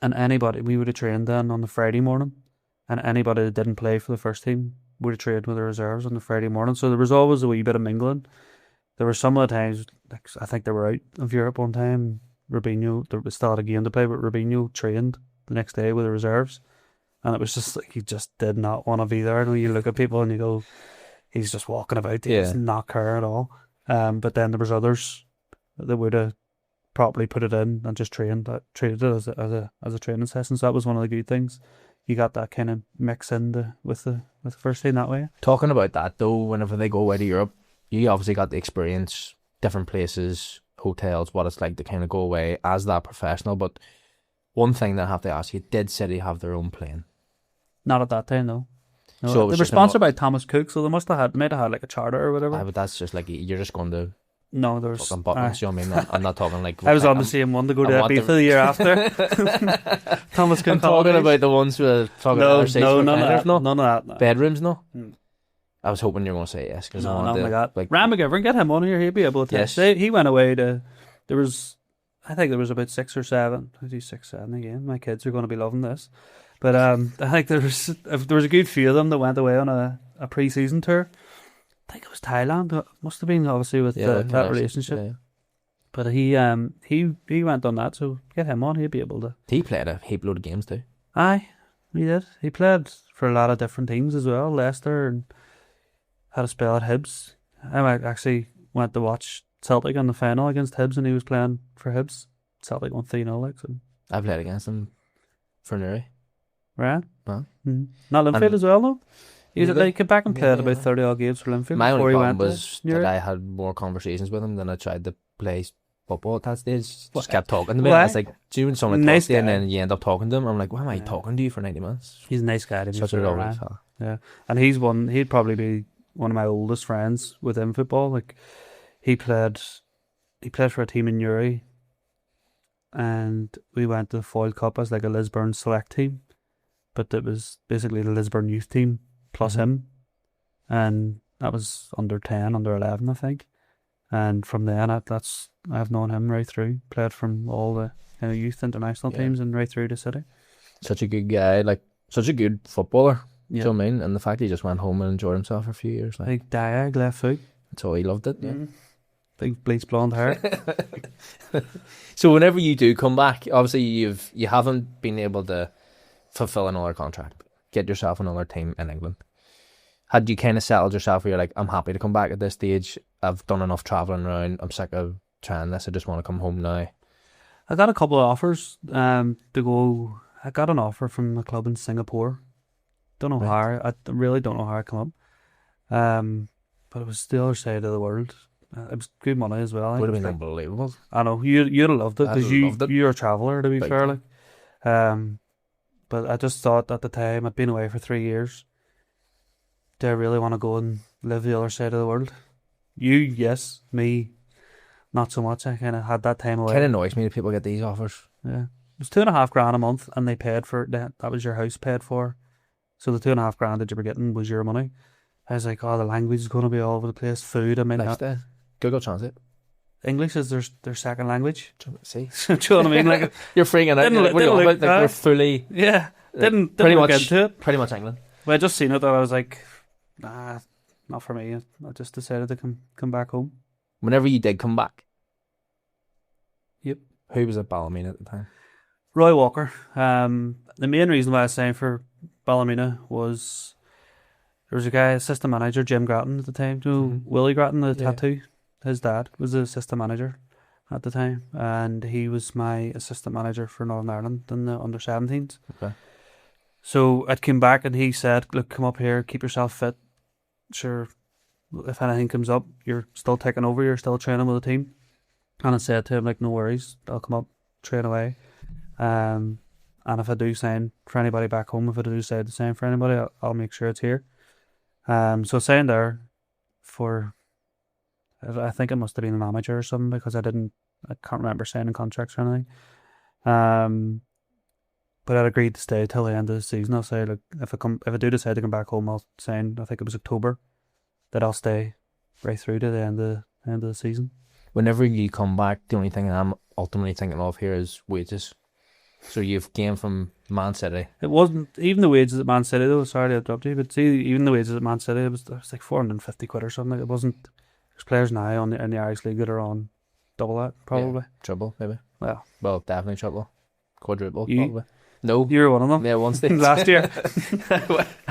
anybody, we would have trained then on the Friday morning, and anybody that didn't play for the first team would have trained with the reserves on the Friday morning. So there was always a wee bit of mingling. There were some of the times, like, I think they were out of Europe one time. Robinho, there was still had a game to play, but Robinho trained the next day with the reserves, and it was just like he just did not want to be there. And when you look at people and you go, he's just walking about, he does not care at all. But then there was others that would have properly put it in and just treated it as a training session. So that was one of the good things. You got that kind of mix in with the first team that way. Talking about that though, whenever they go away to Europe, you obviously got the experience, different places, hotels, what it's like to kind of go away as that professional. But One thing that I have to ask you, did City have their own plane? Not at that time, no. No, So it they was were just sponsored by Thomas Cook, so they might have had like a charter or whatever. But that's just like, you're just going to No, there was fucking buttons, you know what I mean? I'm not talking like... I was on the same one to go to Ibiza the year after. Thomas Cook I'm talking holidays. about the ones with talking No, about no, none of that. no? None of that. No. Bedrooms, no? Hmm. I was hoping you were going to say yes, because I No, wanted nothing to... like that. Like, Ram McGivern, get him on here. He'd be able to. Yes. He went away to. I think there was about 6 or 7. I do 6, 7 again. My kids are going to be loving this. But I think there was a good few of them that went away on a pre-season tour. I think it was Thailand. It must have been obviously with that relationship. Yeah. But he went on that, so get him on. He'd be able to. He played a heap load of games too. Aye, he did. He played for a lot of different teams as well. Leicester, and had a spell at Hibs. I actually went to watch Celtic in the final against Hibs, and he was playing for Hibs. Celtic won 3-0. Like, so. I played against him for Newry. Right? Well, Not Linfield as well, though. He Really? came back and played Yeah. about 30 odd games for Linfield. My before only he problem went was to that Newry. I had more conversations with him than I tried to play football at that stage. Just What? kept talking to me. Why? It's like, do you when someone Nice talks to you and guy. then you end up talking to him? I'm like, why am I Yeah. talking to you for 90 minutes? He's a nice guy to be Such a fair, lovely right? fella. Yeah, and he'd probably be one of my oldest friends within football. Like, he played for a team in Newry, and we went to the Foyle Cup as like a Lisburn select team, but it was basically the Lisburn youth team plus Mhm. him, and that was under 10, under 11, I think. And from then, I've known him right through. Played from all the kind of youth international Yeah. teams and right through to City. Such a good guy, like such a good footballer. Yeah, Do you know what I mean? And the fact he just went home and enjoyed himself for a few years, like big diag left foot. that's all he loved it. Yeah. Big bleach blonde hair. So whenever you do come back, obviously you haven't been able to fulfill another contract, get yourself another team in England. Had you kind of settled yourself where you're like, I'm happy to come back at this stage. I've done enough travelling around. I'm sick of trying this. I just want to come home now. I got a couple of offers to go. I got an offer from a club in Singapore. Don't know Right. how. I really don't know how I come up. But it was the other side of the world. It was good money as well. Would have been Like, unbelievable. I know you'd have loved it I'd because have loved it. you're a traveller, to be Big fair. time. Like, but I just thought at the time I'd been away for 3 years. Do I really want to go and live the other side of the world? You, yes. Me, not so much. I kind of had that time away. Kind of annoys me that people get these offers. Yeah, it was $2,500 a month, and they paid for it. That was your house paid for. So the $2,500 that you were getting was your money. I was like, oh, the language is going to be all over the place. Food, I mean, Lifestyle. Google Translate. English is their second language. See, Do you know what I mean? Like, you're freaking out. Didn't What are you on look- about? Like, we're fully yeah, didn't pretty look much into it. pretty much England. Well, I just seen it, and I was like, nah, not for me. I just decided to come back home. Whenever you did come back, Yep. who was at Ballymena at the time? Roy Walker. The main reason why I signed for Ballymena was there was a guy, assistant manager, Jim Grattan at the time. You know, Mhm. Willie Grattan, the Yeah. tattoo. His dad was the assistant manager at the time, and he was my assistant manager for Northern Ireland in the under 17s. Okay. So I came back and he said, "Look, come up here, keep yourself fit. Sure, if anything comes up, you're still taking over. You're still training with the team." And I said to him, like, "No worries, I'll come up, train away. And if I do sign for anybody back home, if I do decide to sign for anybody, I'll make sure it's here." So I signed there for, I think it must have been an amateur or something because I can't remember signing contracts or anything. But I'd agreed to stay till the end of the season. I'll say, like, if I do decide to come back home, I'll sign. I think it was October that I'll stay right through to the end of the season. Whenever you come back, the only thing I'm ultimately thinking of here is wages. So you've came from Man City. It wasn't even the wages at Man City though. Sorry to interrupt you, but see, even the wages at Man City, it was like 450 quid or something. It wasn't. There's players now in the Irish League that are on double that probably. Triple, maybe. Well, Definitely triple. Quadruple, You- probably. No. you were one of them. Yeah, one stage. Last year.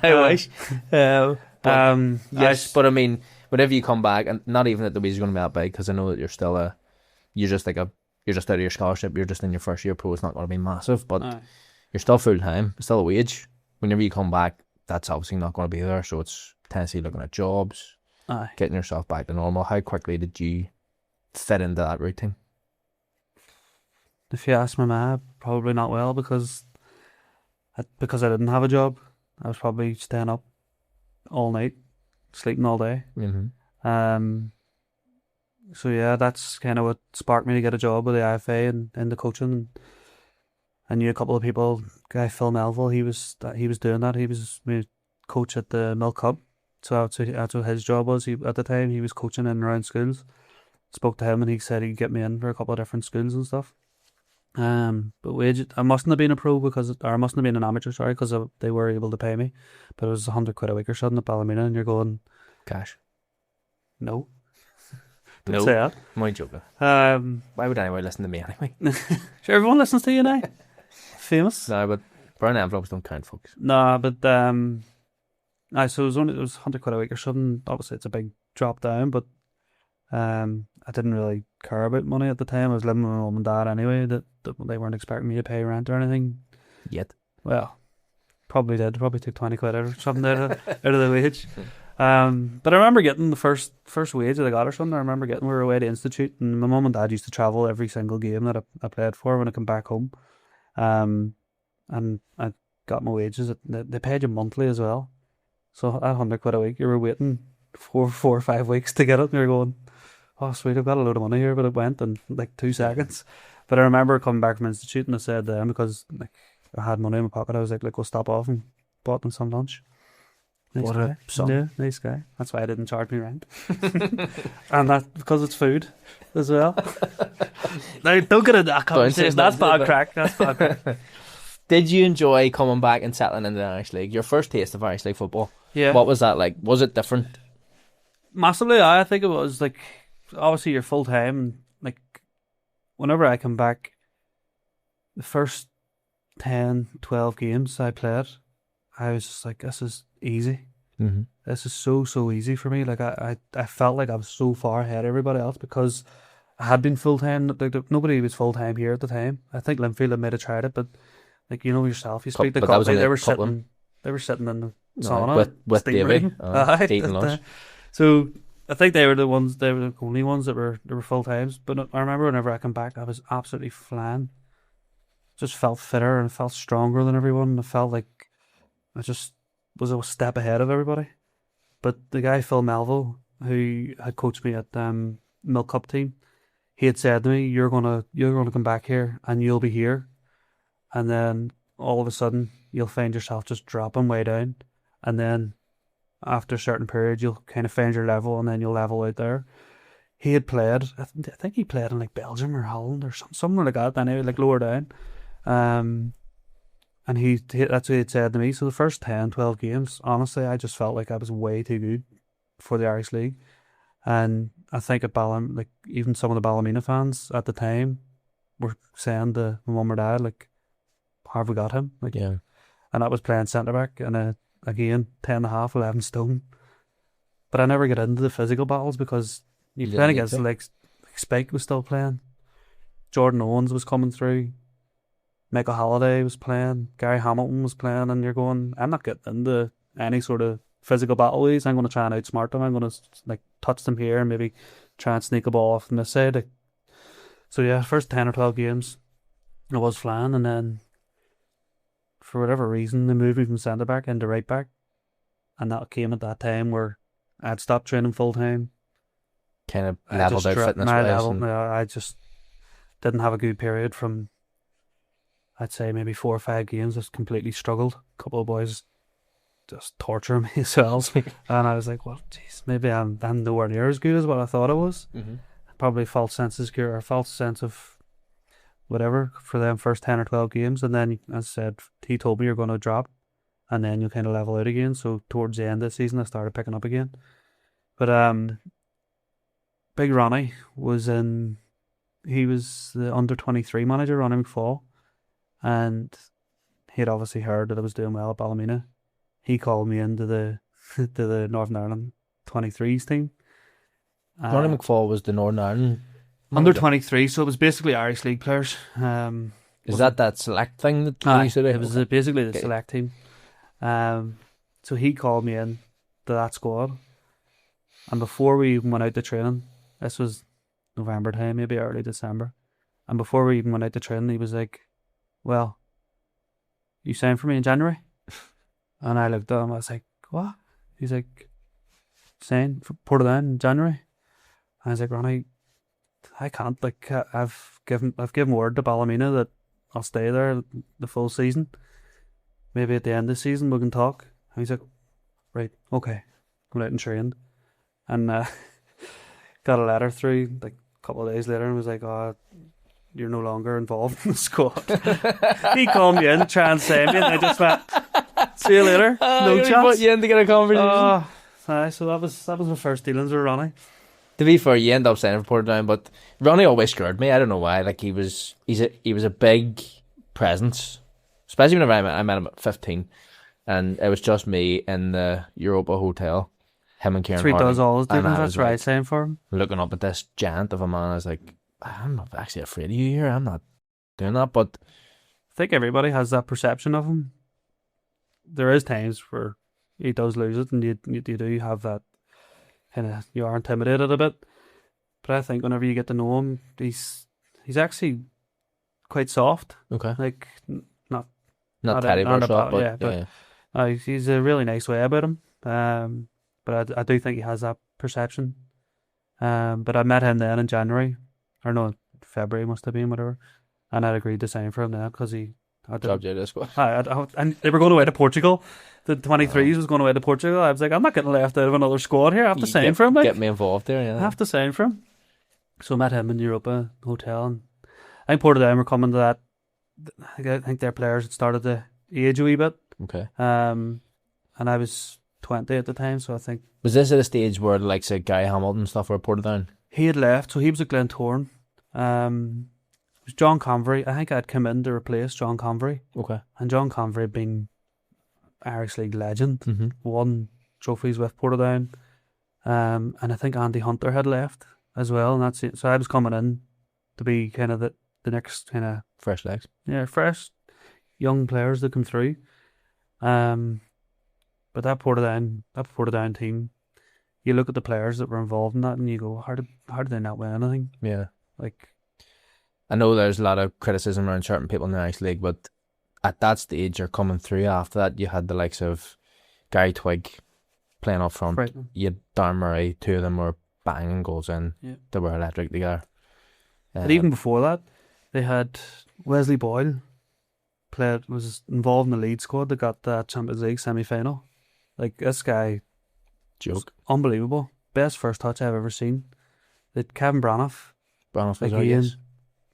I wish. Yes, Yes, but I mean, whenever you come back, and not even that the wages are going to be that big, because I know that you're just out of your scholarship, you're just in your first year pro, it's not going to be massive, but Aye. you're still full time, it's still a wage. Whenever you come back, that's obviously not going to be there, so it's potentially looking at jobs, Aye. getting yourself back to normal. How quickly did you fit into that routine? If you ask my ma, probably not well because I didn't have a job. I was probably staying up all night, sleeping all day. Mm-hmm. So yeah, that's kind of what sparked me to get a job with the IFA and in the coaching. I knew a couple of people. Guy Phil Melville, he was doing that. He was my coach at the Milk Cup. So that's what his job was. At the time he was coaching in and around schools. Spoke to him and he said he'd get me in for a couple of different schools and stuff. But I mustn't have been a pro or I mustn't have been an amateur, sorry, because they were able to pay me. But it was £100 a week or something at Ballymena, and you're going Cash. no. No. Say that. I'm only joking. Why would anyone listen to me anyway? Sure, everyone listens to you now. Famous. No, but brown envelopes don't count, folks. Nah, but so it was £100 a week or something. Obviously, it's a big drop down, but I didn't really care about money at the time. I was living with my mum and dad anyway. That they weren't expecting me to pay rent or anything yet. Well, probably did. Probably took £20 out or something out of the wage. But I remember getting the first wage that I got or something. I remember we were away to Institute, and my mum and dad used to travel every single game that I played for when I come back home. And I got my wages. They paid you monthly as well. So at £100 a week, you were waiting 4 or 5 weeks to get it, and you're going, oh sweet, I've got a load of money here, but it went in like 2 seconds. But I remember coming back from Institute and I said to them, because like I had money in my pocket, I was like, we'll stop off and bought them some lunch. Nice What guy. a son. Yeah, nice guy. That's why I didn't charge me rent. And that because it's food as well. Now, don't get into that conversation. That's bad crack. That's bad crack. Did you enjoy coming back and settling into the Irish League? Your first taste of Irish League football? Yeah. What was that like? Was it different? Massively, I think it was like, obviously you're full time. Like, whenever I come back, the first 10, 12 games I played, I was just like, this is easy. Mm-hmm. This is so easy for me. Like, I felt like I was so far ahead of everybody else because I had been full time. Like, nobody was full time here at the time. I think Linfield might have tried it, but like, you know yourself, you speak to couple, they were sitting in the sauna with Davey, eating lunch. So I think they were the only ones that were full times. But I remember whenever I come back, I was absolutely flying. Just felt fitter and felt stronger than everyone. I felt like I just was a step ahead of everybody. But the guy Phil Melville, who had coached me at Milk Cup team, he had said to me, "You're gonna come back here and you'll be here, and then all of a sudden you'll find yourself just dropping way down, and then after a certain period you'll kind of find your level, and then you'll level out there." He had played, I think he played in like Belgium or Holland or somewhere like that. Anyway, like lower down. And that's what he had said to me. So the first 10, 12 games, honestly, I just felt like I was way too good for the Irish League. And I think at like even some of the Ballymena fans at the time were saying to my mum or dad, like, how have we got him? Like, yeah. And that was playing centre back, and again 10.5, 11 stone. But I never get into the physical battles because you playing against like Spike was still playing, Jordan Owens was coming through, Michael Halliday was playing, Gary Hamilton was playing, and you're going, I'm not getting into any sort of physical battle. I'm going to try and outsmart them. I'm going to like touch them here and maybe try and sneak a ball off from this side. Like, so yeah, first 10 or 12 games, I was flying, and then for whatever reason they moved me from centre back into right back, and that came at that time where I'd stopped training full time. Kind of leveled out fitness wise. I just didn't have a good period from, I'd say maybe 4 or 5 games. Just completely struggled. A couple of boys just torture me as well, and I was like, well, geez, maybe I'm nowhere near as good as what I thought I was. Mm-hmm. Probably false sense of whatever for them first 10 or 12 games, and then as I said, he told me you're going to drop, and then you'll kind of level out again. So towards the end of the season, I started picking up again. But Big Ronnie he was the under-23 manager, Ronnie McFall, and he had obviously heard that I was doing well at Ballymena. He called me into the to the Northern Ireland 23s team. Ronnie McFall was the Northern Ireland under-23, so it was basically Irish League players. Is that select thing that you said? It was basically the select team. So he called me in to that squad, and before we even went out to training, this was November time, maybe early December, And before we even went out to training, he was like, "Well, you signed for me in January?" And I looked at him. I was like, "What?" He's like, "Signed for Portadown in January." And I was like, "Ronnie, I can't. Like, I've given word to Ballymena that I'll stay there the full season. Maybe at the end of the season we can talk." And he's like, "Right, okay." Went out and trained, and got a letter through like a couple of days later, and was like, "Oh, you're no longer involved in the squad." He called me in to try and save me, and I just went, "See you later." No Put chance. you in to get a conversation. So that was my first dealings with Ronnie. To be fair, you end up signing for Portadown, but Ronnie always scared me. I don't know why. Like he was a big presence, especially whenever I met him at 15, and it was just me in the Europa Hotel, him and Kieran So he Harding, does all his and dealings. I That's was right, like, saying for him. looking up at this giant of a man. I was like, I'm not actually afraid of you here. I'm not doing that. But I think everybody has that perception of him. There is times where he does lose it, and you do have that kind of, you are intimidated a bit. But I think whenever you get to know him, he's actually quite soft. okay, Like not not petty not verse up, about, but yeah, but he's a really nice way about him. But I do think he has that perception. But I met him then in January, or no, February must have been, whatever. And I'd agreed to sign for him then because I dropped you out of the squad. and they were going away to Portugal. The 23s was going away to Portugal. I was like, I'm not getting left out of another squad here. I have to sign for him. Like, Get me involved there. Yeah, I have to sign for him. So I met him in Europa Hotel, and I think Portadown were coming to that. I think their players had started to age a wee bit. Okay. And I was 20 at the time, so I think Was this at a stage where the likes of Guy Hamilton stuff were Portadown? he had left. So he was at Glentoran. It was John Convery. I think I'd come in to replace John Convery. Okay. And John Convery had been Irish League legend, Mm-hmm. won trophies with Portadown. And I think Andy Hunter had left as well, and that's it. So I was coming in to be kind of the next kind of Fresh legs. fresh young players that come through. But that Portadown team, you look at the players that were involved in that, and you go, how did they not win anything? Yeah. Like, I know there's a lot of criticism around certain people in the Irish League, but at that stage, you're coming through. After that, you had the likes of Gary Twigg playing up front. frightening. You had Darren Murray. Two of them were banging goals in. Yeah. They were electric together. But even before that, they had Wesley Boyle was involved in the lead squad that got the Champions League semi-final. Like, this guy, joke. unbelievable. Best first touch I've ever seen. That Kevin Braniff, Braniff like was Ian, yes.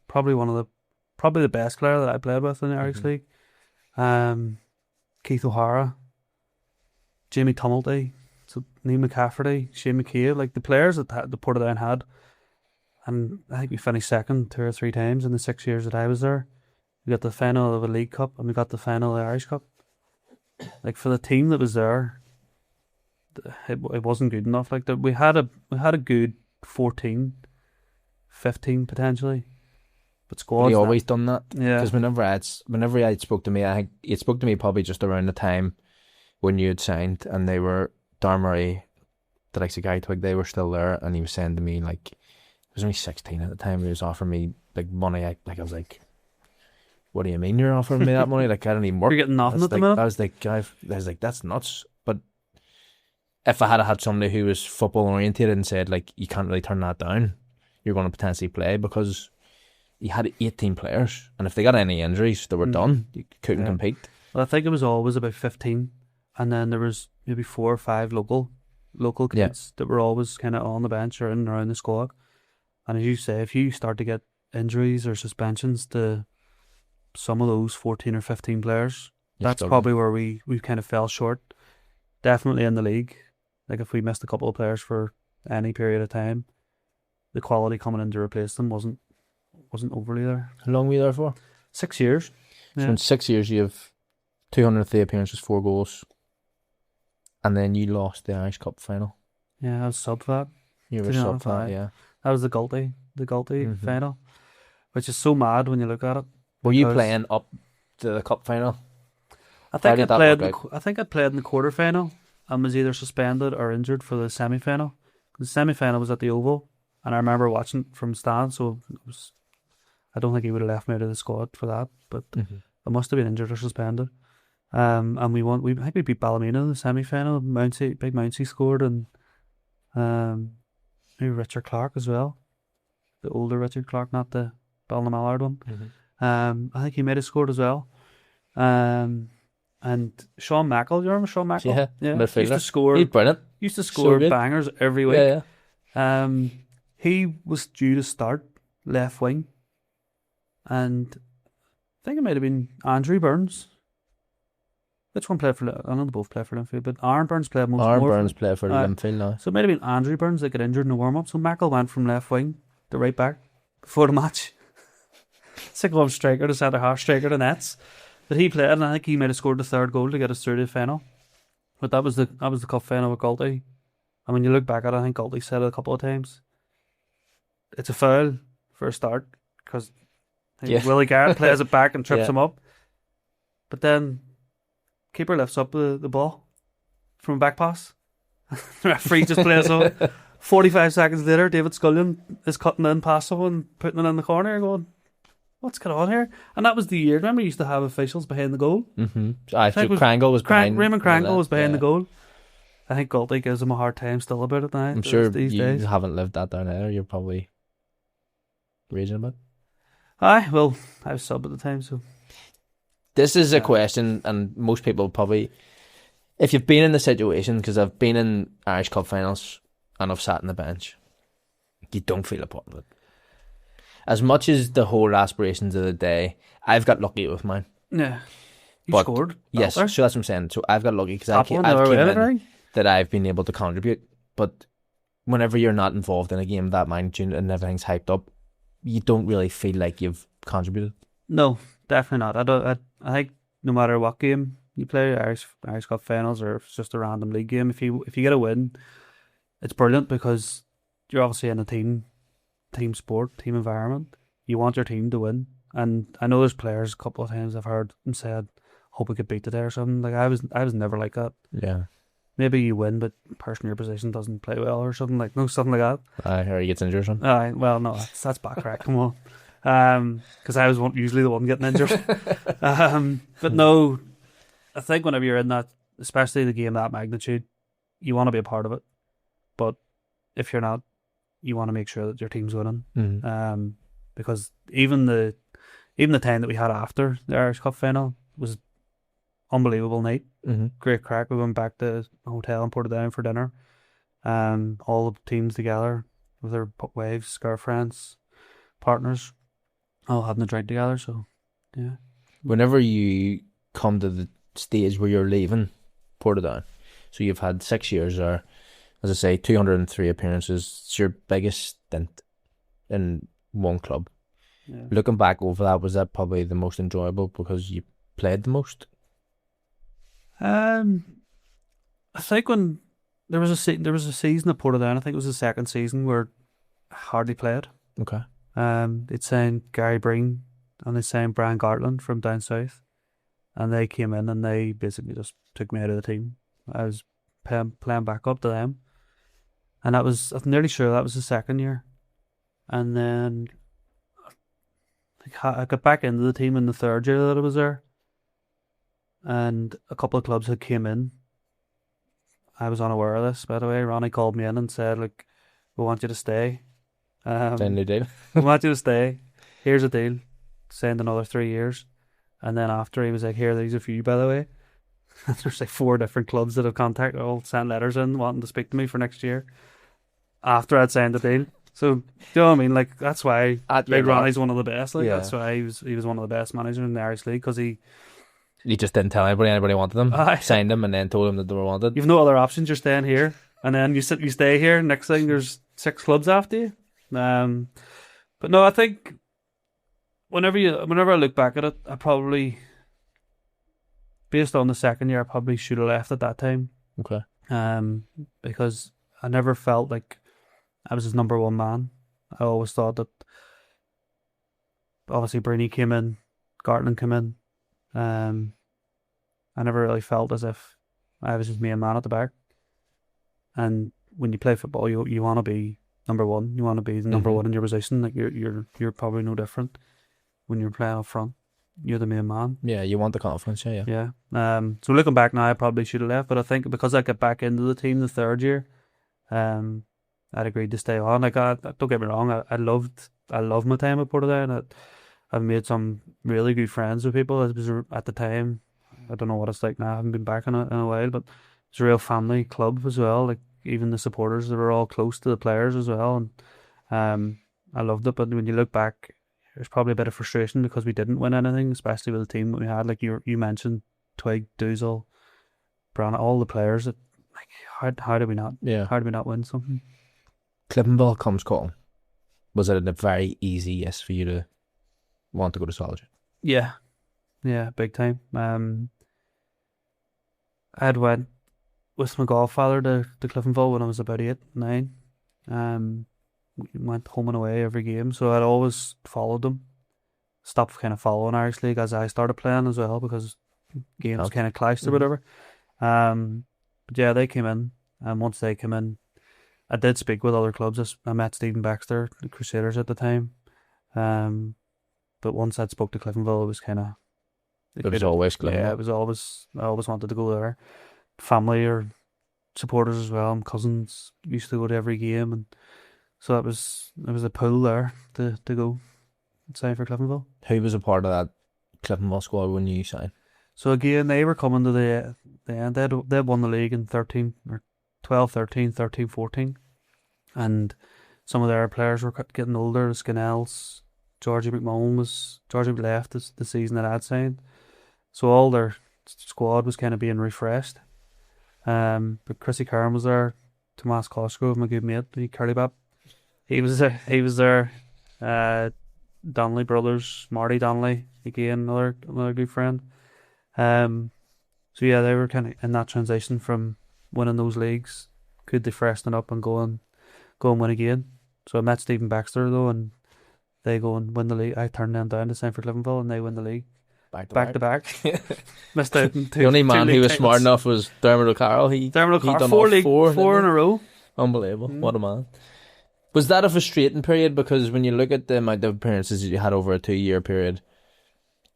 probably the best player that I played with in the Irish League. Keith O'Hara, Jamie Tumulty, so Neil McCafferty, Shane McCabe, like the players that the Portadown had. And I think we finished second 2 or 3 times in the 6 years that I was there. We got the final of a League Cup and we got the final of the Irish Cup. Like, for the team that was there, it wasn't good enough. Like, we had a good 14, 15 potentially, but squads. He always done that. Yeah. Because whenever I spoke to me, I think he spoke to me probably just around the time when you had signed, and they were Darren Murray, the likes of Guy Twigg, they were still there, and he was saying to me, like, he was only 16 at the time. He was offering me big money. I was like, what do you mean you're offering me that money? Like, I don't even work. You're getting nothing That's at the like, minute. I was like, that's nuts. But if I had somebody who was football orientated and said, like, you can't really turn that down, you're going to potentially play, because he had 18 players, and if they got any injuries, they were done. You couldn't compete. Well, I think it was always about 15, and then there was maybe 4 or 5 local kids that were always kind of on the bench or in and around the squad. And as you say, if you start to get injuries or suspensions to some of those 14 or 15 players, that's probably where we kind of fell short. Definitely in the league. Like, if we missed a couple of players for any period of time, the quality coming in to replace them wasn't overly there. How long were you there for? 6 years. So in 6 years, you have 203 appearances, 4 goals, and then you lost the Irish Cup final. Yeah, I was sub for that. You were sub for that, yeah. That was the Galty final, which is so mad when you look at it. Were you playing up to the cup final? I think I played in the quarter final and was either suspended or injured for the semi final. The semi final was at the Oval, and I remember watching it from stand. So I don't think he would have left me out of the squad for that, but I must have been injured or suspended. And we I think we beat Ballymena in the semi-final. Big Mountsy scored, and maybe Richard Clark as well. The older Richard Clark, not the Ballymallard one. I think he might have scored as well. And Sean Mackle, do you remember Sean Mackle? Yeah. Midfielder. Used to score. He's brilliant. Used to score bangers every week. Yeah. He was due to start left wing, and I think it might have been Andrew Burns. Which one played for? I know they both played for Linfield, but Aaron Burns played most. Aaron Burns played for Linfield now. So it might have been Andrew Burns that got injured in the warm up. So Mackle went from left wing to right back before the match. Sick of him striker to centre half striker to nets. But he played, and I think he might have scored the third goal to get us through to the final. But that was the cup final with Galty. And when you look back at it, I think Galty said it a couple of times. It's a foul for a start because Willie Garrett plays it back and trips him up. But then keeper lifts up the ball from a back pass. The referee just plays on. 45 seconds later, David Scullion is cutting in past someone, putting it in the corner, going, what's going on here? And that was the year. Remember, you used to have officials behind the goal. Krangle was behind. Raymond Krangle was behind the goal. I think Galty gives him a hard time still about it now. I'm sure these you days. haven't lived that down there. You're probably raging about. Aye, well, I was sub at the time, so. This is a question, and most people probably, if you've been in the situation, because I've been in Irish Cup finals and I've sat on the bench, you don't feel a part of it. As much as the whole aspirations of the day, I've got lucky with mine. Yeah. You scored? Yes, so that's what I'm saying. So I've got lucky because I've came in that I've been able to contribute. But whenever you're not involved in a game that magnitude and everything's hyped up, you don't really feel like you've contributed. No, definitely not. I think no matter what game you play, Irish Cup finals or if it's just a random league game, if you get a win, it's brilliant because you're obviously in a team sport, team environment. You want your team to win. And I know there's players a couple of times I've heard them said, hope we could beat today or something. Like I was never like that. Yeah. Maybe you win, but the person in your position doesn't play well or something like something like that. Or he gets injured or something. Well, no, that's back crack. Come on. Because I was usually the one getting injured. But no, I think whenever you're in that, especially the game that magnitude, you want to be a part of it. But if you're not, you want to make sure that your team's winning. Mm-hmm. Because even the time that we had after the Irish Cup final was unbelievable night. Mm-hmm. Great crack. We went back to a hotel in Portadown for dinner. All the teams together with their wives, girlfriends, partners, all having a drink together. So, yeah. Whenever you come to the stage where you're leaving Portadown, so you've had 6 years there, as I say, 203 appearances. It's your biggest stint in one club. Yeah. Looking back over that, was that probably the most enjoyable because you played the most? I think when there was a season at Portadown, I think it was the second season where I hardly played. Okay. They'd signed Gary Breen and they signed Brian Gartland from down south, and they came in and they basically just took me out of the team. I was playing back up to them, and I'm nearly sure that was the second year. And then I got back into the team in the third year that I was there, and a couple of clubs had came in. I was unaware of this, by the way. Ronnie called me in and said, "Look, we want you to stay. New deal. We want you to stay. Here's a deal. Send another 3 years." And then after, he was like, "Here, these are for you, by the way." There's like 4 different clubs that have contacted, all sent letters in wanting to speak to me for next year after I'd signed the deal. So, do you know what I mean? Like, that's why Ronnie's one of the best. Like, that's why he was one of the best managers in the Irish League, because he just didn't tell anybody wanted them. Signed them and then told them that they were wanted. You've no other options. You're staying here, and then you stay here. Next thing, there's 6 clubs after you. But no, I think whenever I look back at it, I probably, based on the second year, I probably should have left at that time. Okay. Because I never felt like I was his number one man. I always thought that, obviously, Bruni came in, Gartland came in. I never really felt as if I was his main man at the back. And when you play football, you want to be number one. You want to be the number one in your position. Like you're probably no different. when you're playing up front, you're the main man. Yeah, you want the confidence, yeah. Yeah. So looking back now, I probably should have left, but I think because I got back into the team the third year, I'd agreed to stay on. Like, don't get me wrong, I loved my time at Portadown. I've made some really good friends with people. It was at the time. I don't know what it's like now. I haven't been back in a while, but it's a real family club as well. Like, even the supporters, they were all close to the players as well, and I loved it. But when you look back, there's probably a bit of frustration because we didn't win anything, especially with the team that we had. Like you mentioned, Twig, Doozle, Brown, all the players. That, like, how did we not? Yeah. How did we not win something? Cliftonville comes calling. Was it a very easy yes for you to want to go to Soldier? Yeah, big time. I had went with my godfather to Cliftonville when I was about 8, 9. We went home and away every game, so I'd always followed them. Stopped kind of following Irish League as I started playing as well because games kind of clashed or whatever. But yeah, they came in, and once they came in, I did speak with other clubs. I met Stephen Baxter, the Crusaders at the time. But once I'd spoke to Cliftonville, it was kind of... It was always Cliftonville. Yeah, it was always... I always wanted to go there. Family or supporters as well. My cousins used to go to every game, and so it was a pull there to go and sign for Cliftonville. Who was a part of that Cliftonville squad when you signed? So again, they were coming to the end. They'd won the league in 13 or 12, 13, 13, 14. And some of their players were getting older. The Skinnells, Georgie left the season that I'd signed. So all their squad was kind of being refreshed. But Chrissy Curran was there. Tomas Cosgrove, my good mate, the curly bap. He was there. Donnelly brothers, Marty Donnelly, again, another good friend. So yeah, they were kind of in that transition from winning those leagues. Could they freshen up and go and win again? So I met Stephen Baxter though, and they go and win the league. I turned them down to sign for Cliftonville, and they win the league back to back. Missed out on the only man who was smart enough was Dermot O'Carroll. Dermot O'Carroll, four in a row. Unbelievable. What a man. Was that a frustrating period? Because when you look at the amount of appearances that you had over a 2-year period,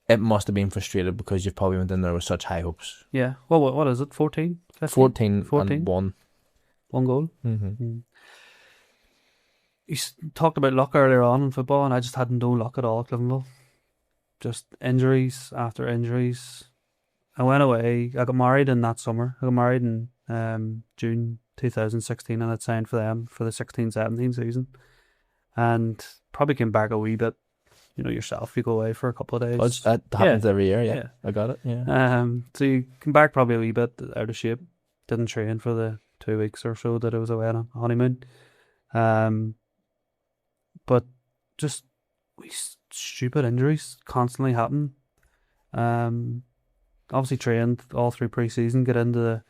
it must have been frustrated because you've probably went in there with such high hopes. Yeah. Well, what is it? 14? 15? 14 and 1. 1 goal. Mm-hmm. You talked about luck earlier on in football, and I just had no luck at all at Cliftonville. Just injuries after injuries. I went away. I got married in that summer. I got married in June 2016, and I'd signed for them for the 16-17 season. And probably came back a wee bit. You know yourself, you go away for a couple of days. That happens every year, yeah. I got it, yeah. So you come back probably a wee bit out of shape. Didn't train for the 2 weeks or so that I was away on a honeymoon. But just stupid injuries constantly happen. Obviously trained all through pre-season, get into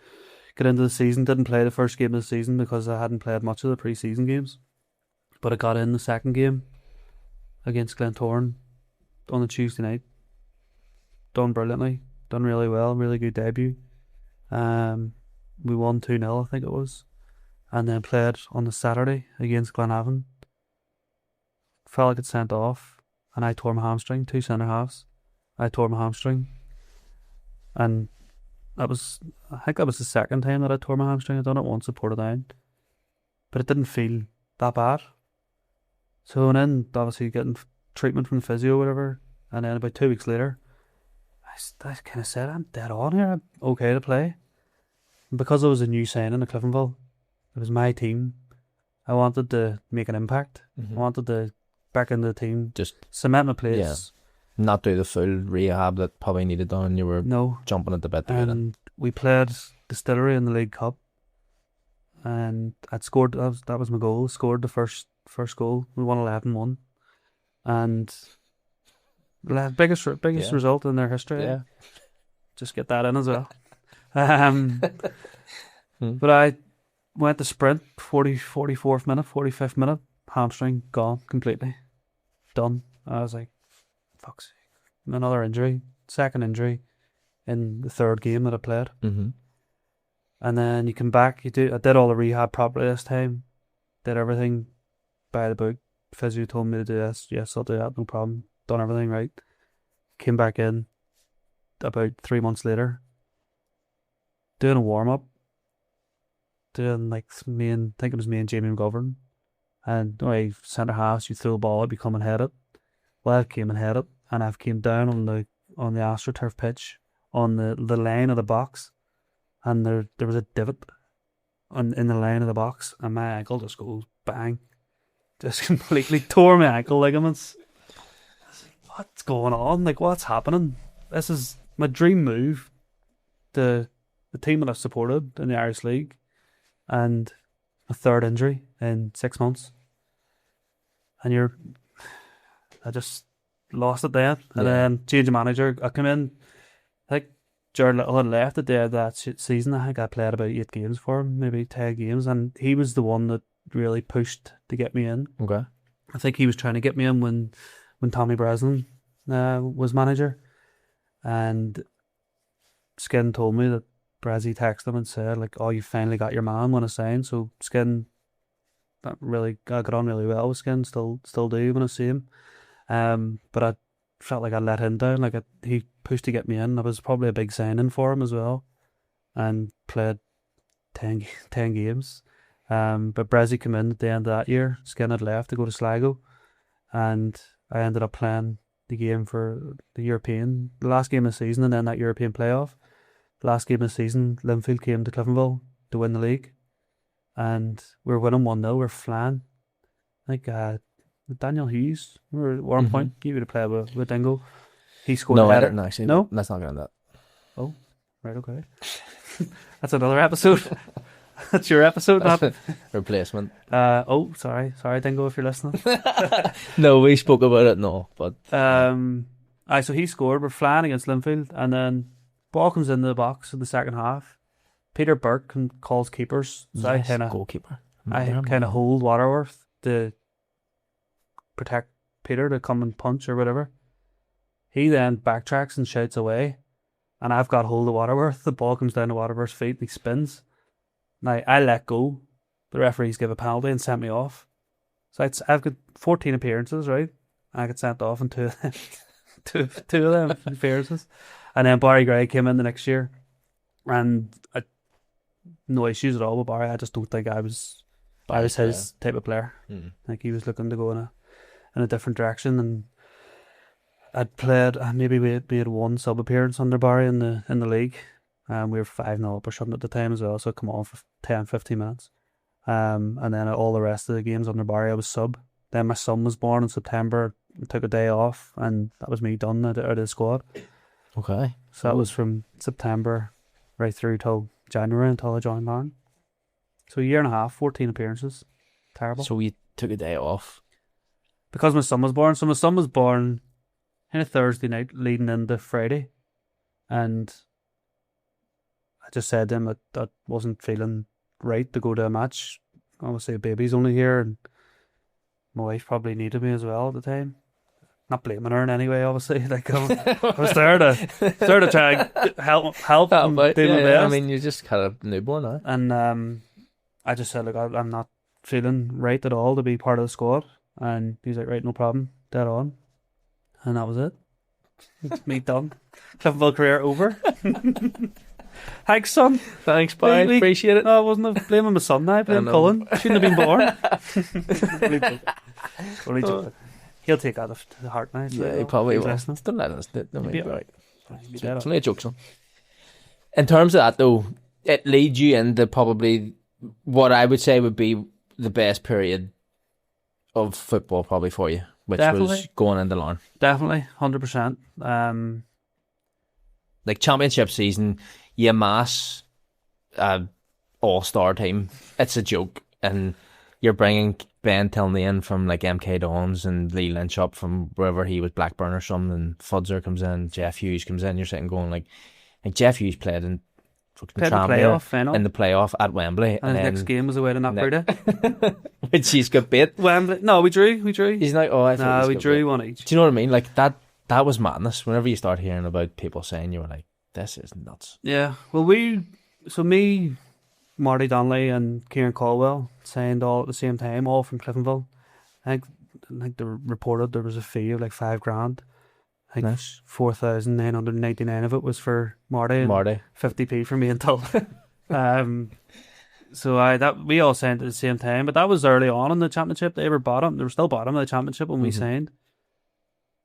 the season. Didn't play the first game of the season because I hadn't played much of the pre-season games. But I got in the second game against Glentoran on the Tuesday night. Done brilliantly. Done really well. Really good debut. We won 2-0, I think it was. And then played on the Saturday against Glenavon. Felt like it sent off. And I tore my hamstring. 2 centre halves. I tore my hamstring. And I think that was the second time that I tore my hamstring. I'd done it once at Portadown. But it didn't feel that bad. So and then obviously getting treatment from the physio or whatever, and then about 2 weeks later, I kind of said, I'm dead on here, I'm okay to play. And because I was a new signing at Cliftonville, it was my team, I wanted to make an impact. I wanted to back into the team, just cement my place. Yeah. Not do the full rehab that probably needed done, and you were jumping at the bit to get in. We played Distillery in the League Cup, and I'd scored, that was my goal, scored the first goal. We won 11-1, and the biggest result in their history. Yeah, just get that in as well. But I went to sprint 44th minute, 45th minute, hamstring gone completely, done. I was like, fuck's sake, another injury, second injury in the third game that I played. And then you come back. I did all the rehab properly this time. Did everything by the book. Physio told me to do this. Yes, I'll do that. No problem. done everything right. Came back in about 3 months later, doing a warm up, doing like I think it was me and Jamie McGovern, and centre halves, you throw the ball up, you come and head it. Well, I came and head it, and I've came down on the AstroTurf pitch on the line of the box, and there was a divot in the line of the box, and my ankle just goes bang, just completely tore my ankle ligaments. I was like, what's going on? Like, what's happening? This is my dream move. The team that I've supported in the Irish League, and a third injury in 6 months, and I just lost it then. And then change of manager. I come in, I think Jared Little had left at the end of that season. I think I played about 8 games for him, maybe 10 games, and he was the one that really pushed to get me in. Okay. I think he was trying to get me in when Tommy Breslin was manager, and Skin told me that Brazzy texted him and said, like, oh, you finally got your man, want to sign. So Skin, I got on really well with Skin, still do when I see him. But I felt like I let him down. Like, he pushed to get me in. I was probably a big signing for him as well, and played 10 games. But Brazzy came in at the end of that year. Skin had left to go to Sligo, and I ended up playing the game for the last game of the season, and then that European playoff. The last game of the season, Linfield came to Cliftonville to win the league, and we were winning 1-0. We were flying. I think Daniel Hughes, we were at one point. He would have played with Dingo. He scored a header. No, I didn't actually. No? Let's not get on that. Oh, right, okay. That's another episode. That's your episode. That's replacement. Sorry, Dingo, if you're listening. No, we spoke about it. No, but so he scored. We're flying against Linfield, and then ball comes into the box in the second half. Peter Burke calls keepers. So yes, goalkeeper. I kind of hold Waterworth to protect Peter to come and punch or whatever. He then backtracks and shouts away, and I've got hold of Waterworth. The ball comes down to Waterworth's feet and he spins. Now, I let go. The referees give a penalty and sent me off. So I've got 14 appearances, right? I got sent off in two of them appearances. And then Barry Gray came in the next year. And no issues at all with Barry. I just don't think I was his type of player. Like, he was looking to go in a different direction. And maybe we had one sub appearance under Barry in the league. We were 5-0 up or something at the time as well, so I'd come on for 10-15 minutes. And then all the rest of the games under Barry, I was sub. Then my son was born in September. I took a day off, and that was me done out of the squad. Okay. So that was from September right through till January until I joined Barn. So a year and a half, 14 appearances. Terrible. So we took a day off? Because my son was born. So my son was born on a Thursday night leading into Friday. And I just said to him that wasn't feeling right to go to a match. Obviously, a baby's only here, and my wife probably needed me as well at the time. Not blaming her in any way, obviously. Like, I was there to try and help and do my best. I mean, you just had a newborn now. And I just said, look, I'm not feeling right at all to be part of the squad. And he was like, right, no problem, dead on. And that was it. It's me done. Cliftonville career over. Thanks, son. Thanks, bye. Appreciate it. No, I wasn't blaming my son now. I blame Colin. Shouldn't have been born. Only joking. He'll take that to the heart now. Yeah, he probably will. Listening. Don't let us. Don't be right. It's only a joke, son. In terms of that, though, it leads you into probably what I would say would be the best period of football, probably for you, which was going into Larne. Definitely, 100%. Like, championship season, you amass all-star team. It's a joke, and you're bringing Ben Tilney in from like MK Dons and Lee Lynch up from wherever he was, Blackburn or something, and Fudzer comes in, Jeff Hughes comes in. You're sitting going like Jeff Hughes played in the playoff at Wembley, and his next game was away to Knockbreda, which he's got beat. Wembley. No, we drew. He's like, we drew one each. Do you know what I mean? Like that was madness. Whenever you start hearing about people saying, you were like, this is nuts. Yeah. Well, me, Marty Donnelly and Kieran Caldwell signed all at the same time, all from Cliftonville. I think I think they reported there was a fee of like $5,000. I think Nice. 4,999 of it was for Marty and Marty. 50p for me and Tull. So that we all signed at the same time, but that was early on in the championship. They were bottom. They were still bottom of the championship when we signed.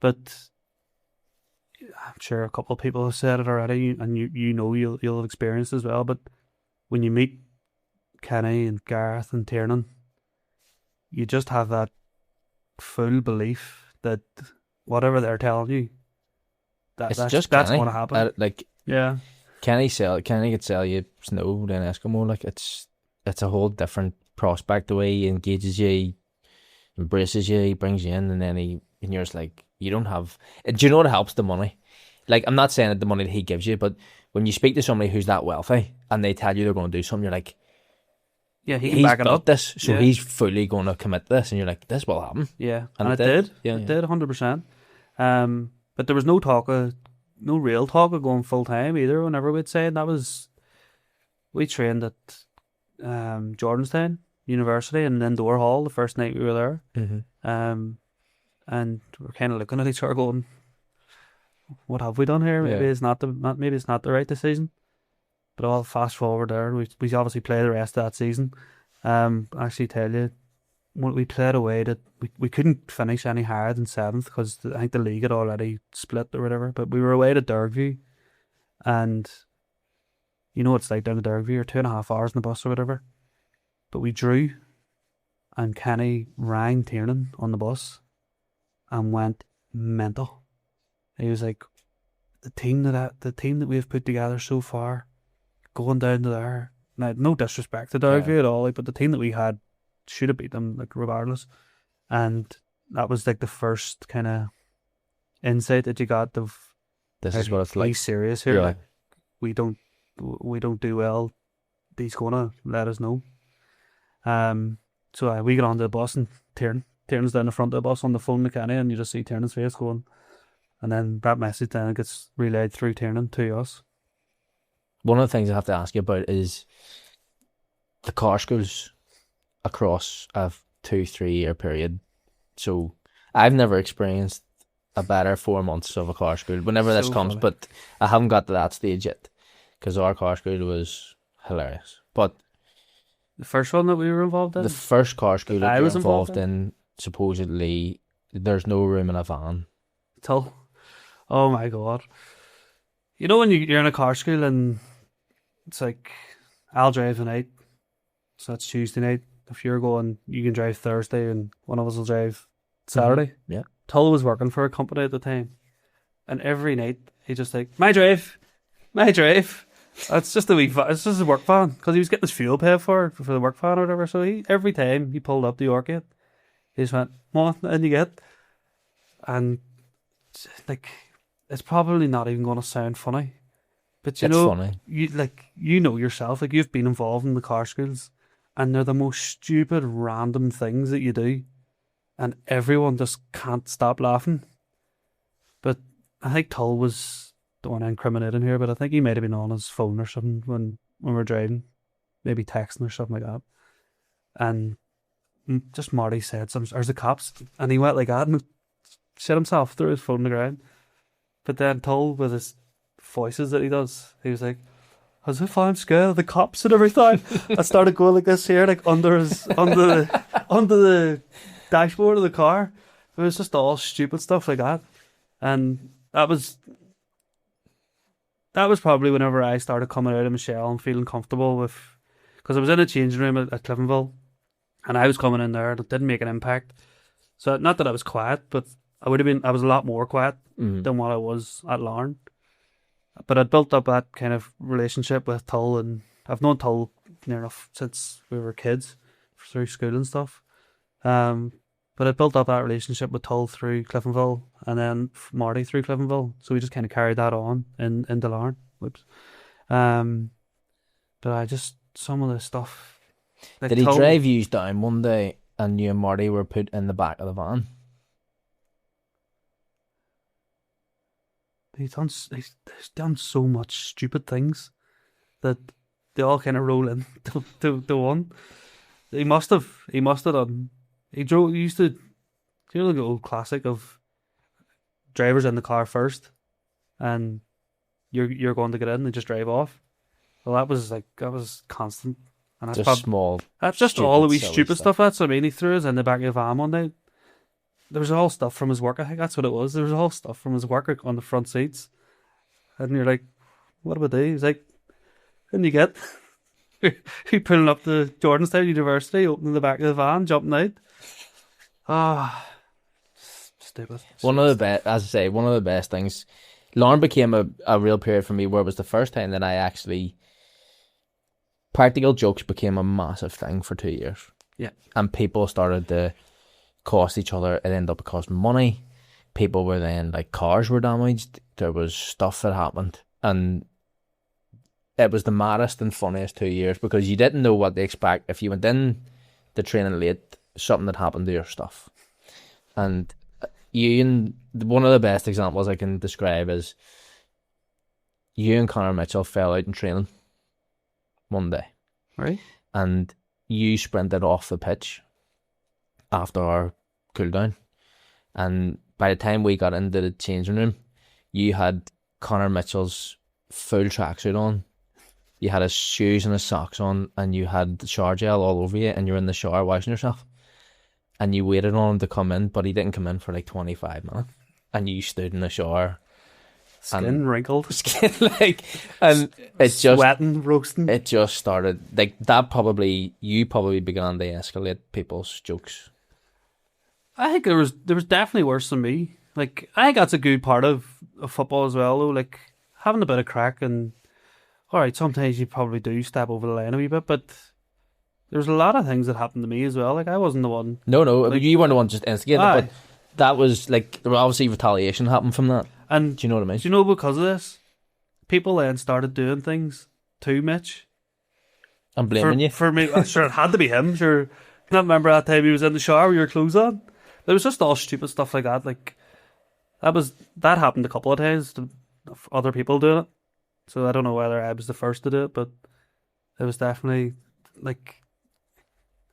But I'm sure a couple of people have said it already, and you know you'll have experienced as well. But when you meet Kenny and Gareth and Tiernan, you just have that full belief that whatever they're telling you, that's going to happen. Yeah, Kenny could sell you snow and Eskimo. Like it's a whole different prospect. The way he engages you, he embraces you, he brings you in, and then and you're just like, you don't have. Do you know what helps? The money. Like, I'm not saying that the money that he gives you, but when you speak to somebody who's that wealthy and they tell you they're going to do something, you're like, yeah, he's back it up. This, so he's fully going to commit this, and you're like, this will happen. Yeah, and it did. Yeah, it did 100%. But there was no real talk of going full time either. Whenever we'd say we trained at Jordanstown University in an indoor hall the first night we were there. Mm-hmm. And we're kind of looking at each other going, what have we done here? Maybe it's not the right decision. But I'll fast forward there. We obviously play the rest of that season. Actually tell you, when we played away that we couldn't finish any higher than 7th because I think the league had already split or whatever. But we were away to Dergview, and you know what it's like down to Dergview, or 2.5 hours in the bus or whatever. But we drew, and Kenny rang Tiernan on the bus and went mental. He was like, the team that we've put together so far, going down to there. Now, no disrespect to Derby at all, but the team that we had should have beat them, like, regardless. And that was like the first kind of insight that you got of this is what it's like. He's serious here. Like, we don't do well. He's gonna let us know. So we get onto the bus and Tiernan's down the front of the bus on the phone to Kenny, and you just see Tiernan's face going. And then that message then gets relayed through Tiernan to us. One of the things I have to ask you about is the car schools across a 2-3 year period. So I've never experienced a better 4 months of a car school whenever this comes, but I haven't got to that stage yet because our car school was hilarious. But the first one that we were involved in? The first car school that I was involved in, supposedly there's no room in a van. Oh my God. You know when you're in a car school and it's like, I'll drive tonight, so that's Tuesday night. If you're going, you can drive Thursday and one of us will drive Saturday. Mm-hmm. Yeah. Tull was working for a company at the time, and every night he just like, my drive. It's just it's just a work van, because he was getting his fuel paid for the work van or whatever. So every time he pulled up the Orchid, he just went, "Come on, in you get." And like, it's probably not even going to sound funny, but it's funny. You know yourself, like, you've been involved in the car schools, and they're the most stupid, random things that you do, and everyone just can't stop laughing. But I think Tull was, don't want to incriminate him here, but I think he might have been on his phone or something when we were driving, maybe texting or something like that. And just Marty said something, "There's the cops," and he went like that and shit himself, threw his phone on the ground. But then Tull, with his voices that he does, he was like, "As if I'm scared of the cops and everything." I started going like this here, like under the dashboard of the car. It was just all stupid stuff like that. And that was probably whenever I started coming out of Michelle and feeling comfortable with, because I was in a changing room at Cliftonville, and I was coming in there and it didn't make an impact. So not that I was quiet, but I was a lot more quiet than what I was at Larne. But I'd built up that kind of relationship with Tull, and I've known Tull near enough since we were kids, through school and stuff. But I built up that relationship with Tull through Cliftonville, and then Marty through Cliftonville. So we just kind of carried that on into Larne. Whoops. But I just, some of the stuff. Like, did he drive you down one day and you and Marty were put in the back of the van? He's done so much stupid things that they all kind of roll in to one. He must have done. He used to you know the old classic of drivers in the car first, and you're going to get in and just drive off. Well, that was constant, and that's Just small. that's just all the wee silly stupid stuff. That's what I mean. He threw us in the back of the van one night. There was all stuff from his work. I think that's what it was. There was all stuff from his work on the front seats, and you're like, "What about these?" He's like, "Didn't you get?" He pulling up the Jordanstown University, opening the back of the van, jumping out. Ah, stupid. One of the best, as I say, one of the best things. Lauren became a real period for me where it was the first time that I actually, practical jokes became a massive thing for 2 years. Yeah. And people started to cost each other. It ended up costing money. People were then, like, cars were damaged. There was stuff that happened. And it was the maddest and funniest 2 years because you didn't know what to expect. If you went in the training late, something had happened to your stuff. And one of the best examples I can describe is you and Connor Mitchell fell out in training one day. Right. And you sprinted off the pitch after our cool down. And by the time we got into the changing room, you had Connor Mitchell's full tracksuit on. You had his shoes and his socks on, and you had the shower gel all over you, and you're in the shower washing yourself. And you waited on him to come in, but he didn't come in for like 25 minutes. And you stood in the shower. Skin wrinkled. Skin, like, and it just... Sweating, roasting. It just started, like, you probably began to escalate people's jokes. I think there was definitely worse than me. Like, I think that's a good part of football as well, though. Like, having a bit of crack and... Alright, sometimes you probably do step over the line a wee bit, but... There's a lot of things that happened to me as well. Like, I wasn't the one. No, like, you weren't the one just instigating it, but that was, like, there was obviously retaliation happened from that. And do you know what I mean? Do you know because of this, people then started doing things to Mitch. I'm blaming you. For me, sure, it had to be him. Sure. I can't remember that time he was in the shower with your clothes on. It was just all stupid stuff like that. Like, that happened a couple of times to other people doing it. So I don't know whether I was the first to do it, but it was definitely, like...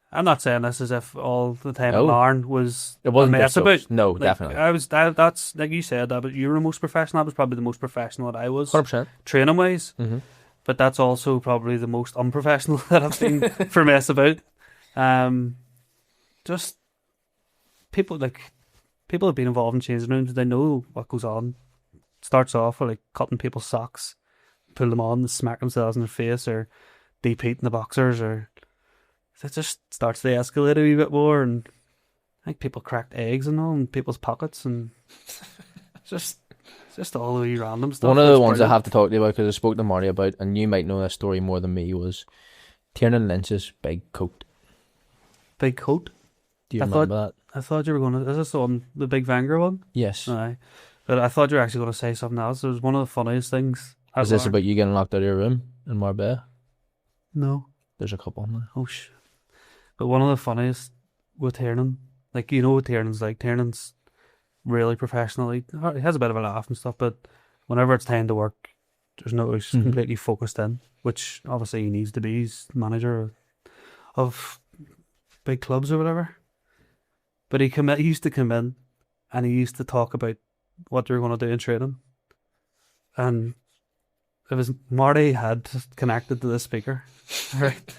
I'm not saying this as if all the time at Larne was it wasn't a mess about. No, like, definitely. That's like you said, but you were the most professional. That was probably the most professional that I was. 100%. Training wise. Mm-hmm. But that's also probably the most unprofessional that I've been for mess about. Just people have been involved in changing rooms. They know what goes on. Starts off with like cutting people's socks, pull them on, and smack themselves in their face, or deep heating the boxers, or it just starts to escalate a wee bit more, and I think people cracked eggs and all in people's pockets, and just all the wee random stuff. One of the ones I have to talk to you about, because I spoke to Marty about, and you might know this story more than me, was Tiernan Lynch's big coat. Big coat? Do you remember that? I thought you were going to... Is this the big Wenger one? Yes. Aye. But I thought you were actually going to say something else. It was one of the funniest things. Is this about you getting locked out of your room in Marbella? No. There's a couple now. Oh, shit. But one of the funniest with Tiernan, like, you know what Tiernan's like. Tiernan's really professional. He has a bit of a laugh and stuff, but whenever it's time to work, he's completely focused in, which obviously he needs to be. He's manager of big clubs or whatever. But he used to come in and he used to talk about what they were going to do in training. And it was Marty had connected to the speaker, right?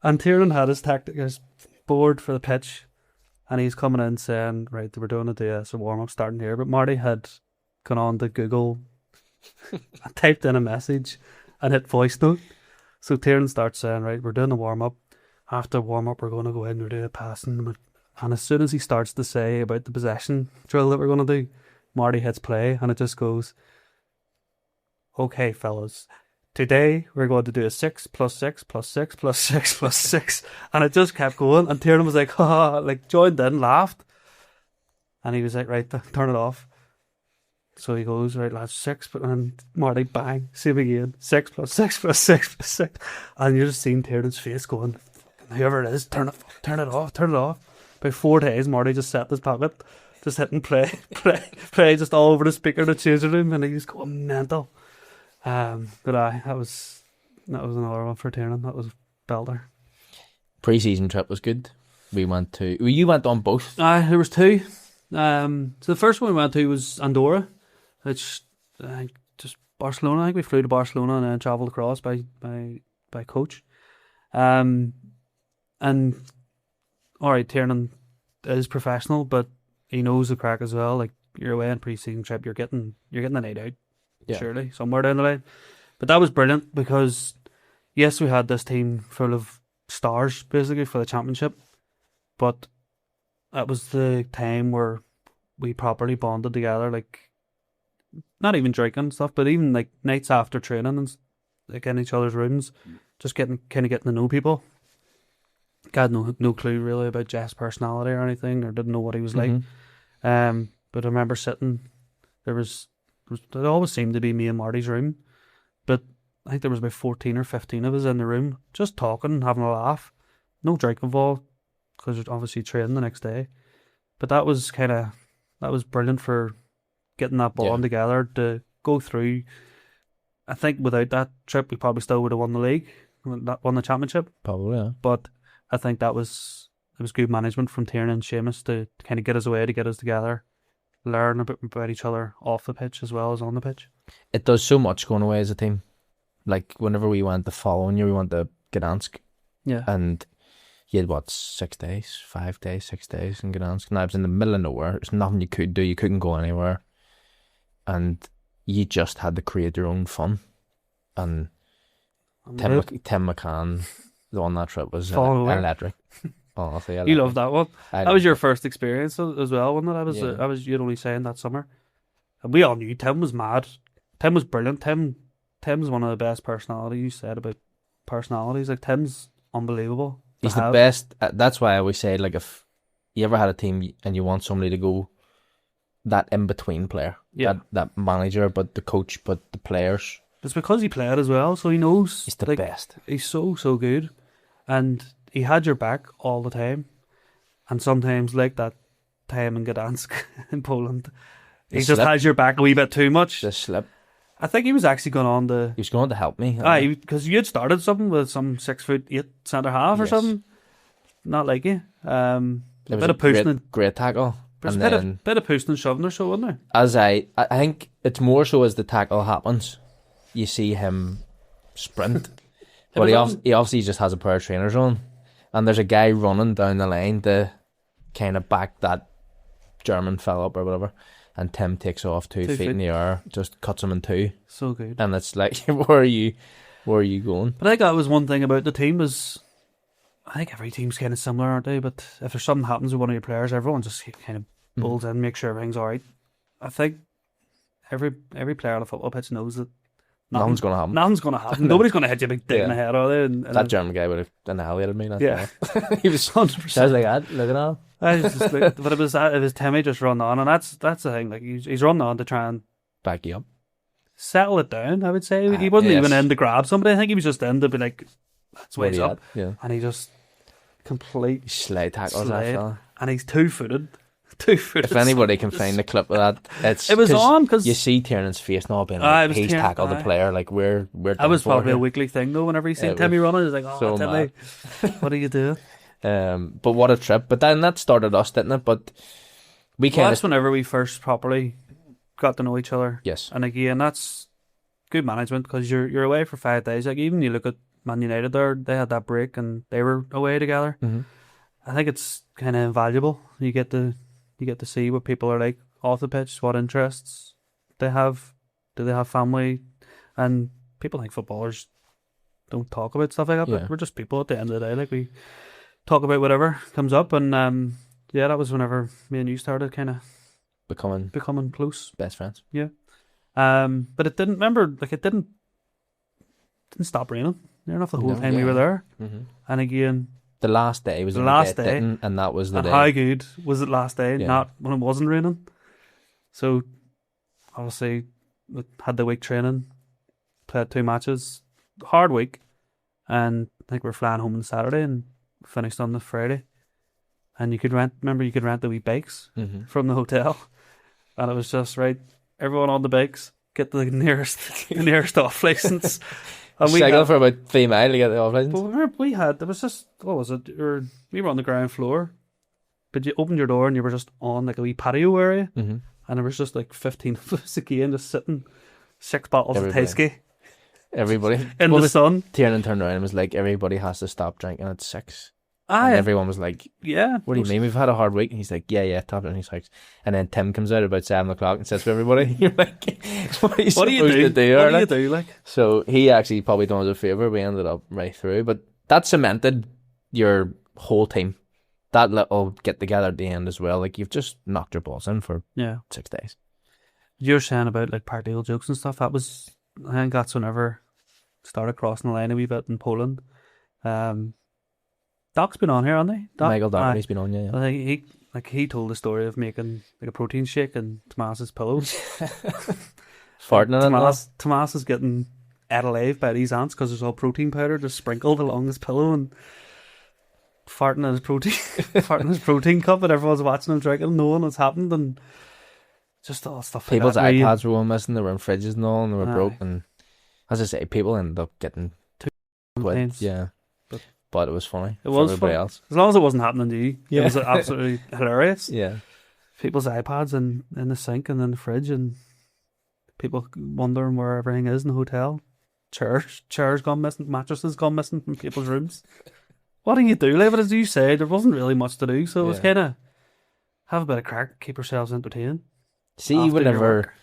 And Tiernan had his board for the pitch, and he's coming in saying, right, we're doing a DS warm-up starting here. But Marty had gone on to Google and typed in a message and hit voice note. So Tiernan starts saying, right, we're doing a warm-up. After warm-up, we're going to go in, we're doing a passing. And as soon as he starts to say about the possession drill that we're going to do, Marty hits play, and it just goes, okay, fellas, today we're going to do a 6 plus 6 plus 6 plus 6 plus 6. And it just kept going. And Tiernan was like, ha, like joined in, laughed. And he was like, right, turn it off. So he goes, right, lads, 6. And Marty, bang, same again. 6 plus 6 plus 6 plus 6. And you're just seeing Tiernan's face going, whoever it is, turn it off. About 4 days, Marty just sat in his pocket, just hitting play just all over the speaker in the changing room. And he was going mental. But that was another one for Tiernan. That was belter. Pre-season trip was good. we went to. Well, you went on both. There was two. So the first one we went to was Andorra, which I think just Barcelona. I think we flew to Barcelona and then travelled across by coach. And all right, Tiernan is professional, but he knows the crack as well. Like, you're away on pre-season trip, you're getting a night out, surely somewhere down the line. But that was brilliant because yes, we had this team full of stars basically for the championship, but that was the time where we properly bonded together. Like, not even drinking and stuff, but even like nights after training and like in each other's rooms, just getting to know people. I had no clue really about Jeff's personality or anything, or didn't know what he was like. But I remember sitting. It always seemed to be me and Marty's room, but I think there was about 14 or 15 of us in the room, just talking, having a laugh. No drink involved, because you're obviously training the next day. But that was brilliant for getting that bond together to go through. I think without that trip, we probably still would have won the league, won the championship. Probably, yeah. But I think it was good management from Tiernan and Seamus to kind of get us away, to get us together, learn a bit about each other off the pitch as well as on the pitch. It does so much going away as a team. Like, whenever we went the following year, we went to Gdansk. Yeah. And you had, 6 days? 5 days, 6 days in Gdansk. And I was in the middle of nowhere. There's nothing you could do. You couldn't go anywhere. And you just had to create your own fun. And Tim McCann on that trip was electric. Honestly, you loved that one. That was your first experience as well, wasn't it? I was you'd only saying that summer. And we all knew Tim was mad. Tim was brilliant. Tim's one of the best personalities. You said about personalities. Like, Tim's unbelievable. He's the best. That's why I always say, like, if you ever had a team and you want somebody to go, that in-between player. Yeah. That manager, but the coach, but the players. It's because he played as well, so he knows. He's the best. He's so good. And he had your back all the time. And sometimes, like that time in Gdansk in Poland, he just has your back a wee bit too much. The slip. I think he was actually going on to... He was going to help me. Because you had started something with some 6'8" centre-half or something. Not like you. A bit of pushing. Great tackle. There's a bit of pushing and shoving or so, wasn't there? I think it's more so as the tackle happens, you see him sprint. But he obviously just has a pair of trainers on. And there's a guy running down the line to kind of back that German fella up or whatever. And Tim takes off 2 feet in the air, just cuts him in two. So good. And it's like, where are you going? But I think that was one thing about the team was, I think every team's kind of similar, aren't they? But if there's something happens with one of your players, everyone just kind of bulls in, make sure everything's alright. I think every player on a football pitch knows that nothing's going to happen. Nothing's going to happen. Nobody's going to hit you a big dick in the head, are they? And that German guy would have annihilated me. He was 100%. I was like that, looking at him. But it was Timmy just run on, and that's the thing. Like, he's run on to try and back you up, settle it down. I would say he wasn't even in to grab somebody. I think he was just in to be like, "That's way up." Yeah. And he just complete slide tackles that fella. And he's 2-footed. If anybody can find the clip of that, it was on because you see Tiernan's face now being like, he's tackled the player. Like, we're that was probably a weekly thing though. Whenever he seen Timmy running, he's like, "Oh, so Timmy, what are you doing?" But what a trip. But then that started us, didn't it? But that's whenever we first properly got to know each other. Yes. And again, that's good management because you're away for 5 days. Like, even you look at Man United there, they had that break and they were away together. I think it's kind of invaluable. You get to see what people are like off the pitch, what interests they have. Do they have family? And people think footballers don't talk about stuff like that, but we're just people at the end of the day. Like, we talk about whatever comes up, and that was whenever me and you started kind of becoming close, best friends. Yeah. But it didn't stop raining near enough the whole time we were there. And again, the last day was the last day, and that was the day. How good was it last day? Not when it wasn't raining. So obviously we had the week training, played 2 matches, hard week, and I think we're flying home on Saturday and finished on the Friday. And you could rent the wee bikes from the hotel, and it was just right. Everyone on the bikes, get the nearest off license. And cycle for about 3 miles to get the off but license. remember, there was just, what was it? We were on the ground floor, but you opened your door and you were just on like a wee patio area, Mm-hmm. and there was just like 15 of us again, just sitting, 6 bottles Everybody. of Tyskie Everybody. in Well, the sun. Tiernan turned around and was like, everybody has to stop drinking at 6. And Aye, everyone was like, yeah. what do you mean? We've had a hard week. And he's like, yeah, top it. And he's like, and then Tim comes out about 7 o'clock and says to everybody, you're like, what are you What do you supposed do? to do? What do Arlie? you do? Like, So he actually probably done us a favour. We ended up right through. But that cemented your whole team. That little get together at the end as well. Like, you've just knocked your balls in for yeah. 6 days. You're saying about like practical jokes and stuff. That was, I think that's whenever started crossing the line a wee bit in Poland. Doc's been on here, hasn't he? Michael Aye. Doherty's been on, yeah. I think he told the story of making like a protein shake in Tomas's pillows. Farting in it. Tomas is getting ate alive by these ants because there's all protein powder just sprinkled along his pillow and farting in his protein farting in his protein cup, and everyone's watching him drinking, knowing what's happened, and just all stuff like People's that. iPads were all missing. They were in fridges and all, and they were Aye. broke. And as I say, people ended up getting Complaints. yeah. But it was funny. It for was everybody fun. else. As long as it wasn't happening to you, Yeah. it was absolutely hilarious. Yeah. People's iPads in the sink and in the fridge, and people wondering where everything is in the hotel. Chairs gone missing, mattresses gone missing from people's rooms. What do you do? Like, but as you say, there wasn't really much to do, so it was Yeah. kind of have a bit of crack, keep yourselves entertained. See, after your whenever work.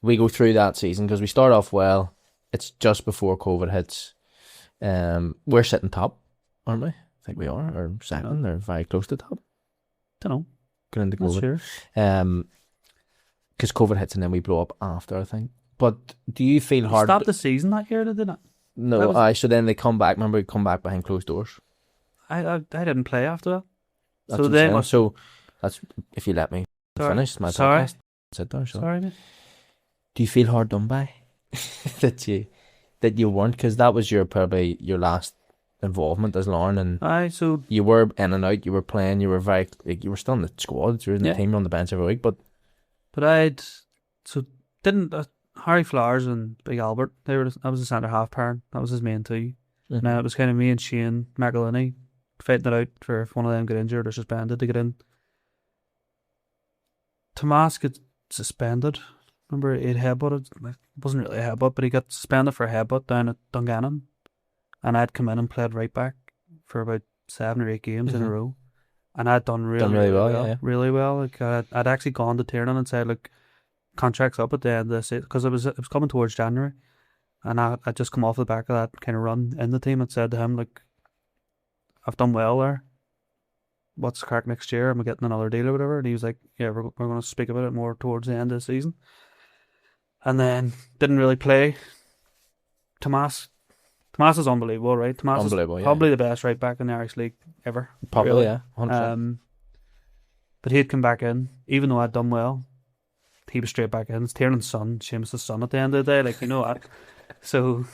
we go through that season, because we start off well, it's just before COVID hits. We're sitting top, aren't we? I think we are, or second, or very close to top. Don't know, Going into not COVID. sure. Because COVID hits and then we blow up after, I think. But do you feel hard? Stop the season that year, did they not? No, That was- so then they come back. Remember, we come back behind closed doors. I didn't play after that. That's So what I'm they saying. must- So that's if you let me Sorry. finish my Sorry. podcast. Sit there. So. Sorry, mate. Do you feel hard done by that you weren't? Because that was probably your last involvement as Lauren, and Aye, so you were in and out. You were playing. You were you were still in the squad. You were in the Yeah. team. You're on the bench every week. But didn't Harry Flowers and Big Albert, I was a centre half pair. That was his main two. Mhm. Now it was kind of me and Shane McElhinney fighting it out for if one of them got injured or suspended to get in. Tomas got suspended. Remember, he'd headbutted. Like, it wasn't really a headbutt, but he got suspended for a headbutt down at Dungannon. And I'd come in and played right back for about 7 or 8 games in a Mhm. row. And I'd done really well, well. yeah. Really well. Like, I'd actually gone to Tiernan and said, look, contract's up at the end of this, because it was coming towards January. And I'd just come off the back of that kind of run in the team and said to him, like, I've done well there. What's the crack next year? Am I getting another deal or whatever? And he was like, yeah, we're going to speak about it more towards the end of the season. And then didn't really play. Tomas is unbelievable, right? Tomas Unbelievable, is yeah. probably the best right back in the Irish League ever. probably really. yeah, 100%. But he'd come back in, even though I'd done well. He was straight back in. It's Tiernan's son, Seamus' son at the end of the day, like, you know that. So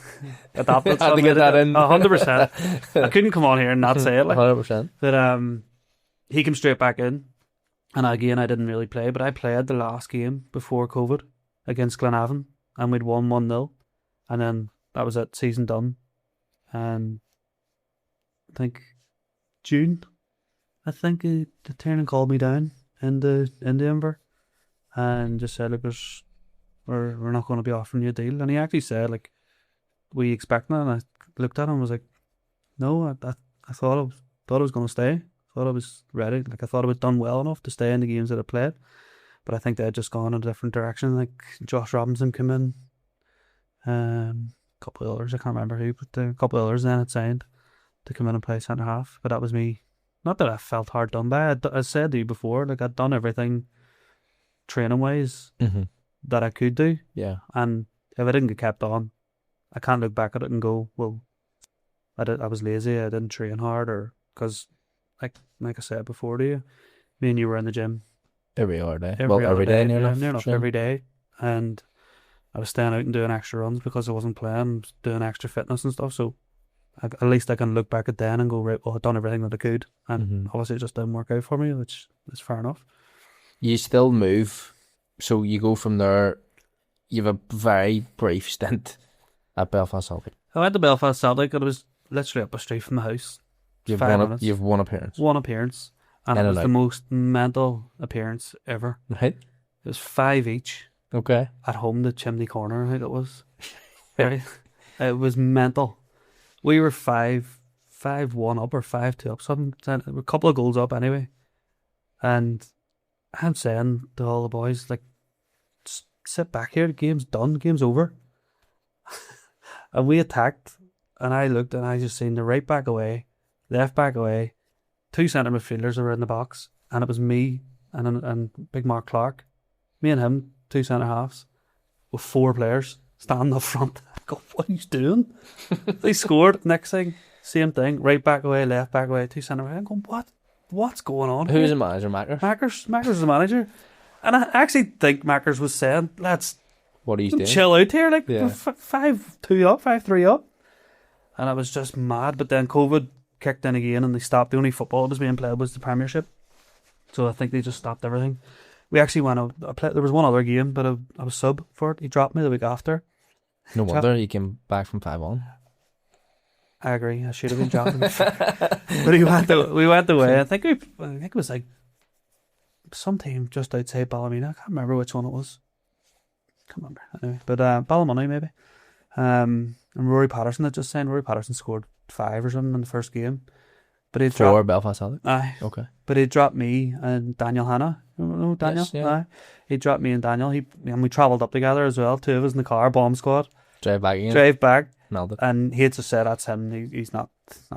adopted Had to get that in. 100%. I couldn't come on here and not say it. Like, 100%. but he came straight back in, and again I didn't really play, but I played the last game before COVID against Glenavon, and we'd won 1-0, and then that was it, season done. And I think June, the Tiernan called me down in the Denver and just said, look, we're not going to be offering you a deal. And he actually said, like, were you expecting it? And I looked at him and was like, no, I thought I was going to stay. I thought I was ready. Like, I thought I was done well enough to stay in the games that I played. But I think they had just gone in a different direction. Like, Josh Robinson came in, a couple of others, I can't remember who, but a couple of others then had signed to come in and play centre half. But that was me. Not that I felt hard done by. I said to you before, like, I'd done everything training wise Mm-hmm. that I could do. Yeah. And if I didn't get kept on, I can't look back at it and go, well, I was lazy, I didn't train hard, or because, like I said before to you, me and you were in the gym Every other day. every Every day, near yeah, enough. near enough Training. every day, and I was staying out and doing extra runs because I wasn't playing, doing extra fitness and stuff. So at least I can look back at then and go, right, well, I've done everything that I could, and Mhm. obviously it just didn't work out for me, which is fair enough. You still move, so you go from there. You have a very brief stint at Belfast Celtic. I went to Belfast Celtic and it was literally up the street from the house. You've 5 minutes. you've one appearance. One appearance. And In it and was the out. most mental appearance ever. Right? It was 5 each Okay. at home, the chimney corner, I think it was. Right? It was mental. We were 5-1 up or 5-2 up, something. A couple of goals up anyway. And I'm saying to all the boys, like, just sit back here, the game's done, game's over. And we attacked, and I looked and I just seen the right back away, left back away, 2 centre midfielders were in the box, and it was me and Big Mark Clark, me and him, 2 centre halves, with 4 players standing up front. I go, what are you doing? They scored. Next thing, same thing, right back away, left back away, 2 centre halves. I'm going, what's going on? Who's the manager, Macker? Mackers was the manager, and I actually think Mackers was saying, "Let's What are you doing? chill out here, like Yeah. 5-2 up, 5-3 up." And I was just mad. But then COVID kicked in again, and they stopped. The only football that was being played was the Premiership, so I think they just stopped everything. We actually went out. There was one other game, but I was sub for it. He dropped me the week after. No wonder you came back from 5-1. I agree. I should have been dropping. But we went away. I think it was like some team just outside Ballymena. I can't remember which one it was. Can't remember. Anyway, but Ballymoney maybe. And Rory Patterson had just signed. Rory Patterson scored 5 or something in the first game. But he For dropped. Belfast Celtic? Aye. Okay. But he dropped me and Daniel Hanna. You know Daniel? Yes, yeah. Aye. He dropped me and Daniel. And we travelled up together as well. 2 of us in the car, bomb squad. Drive back again. Drive back. Melted. And he had just said that's him. He's not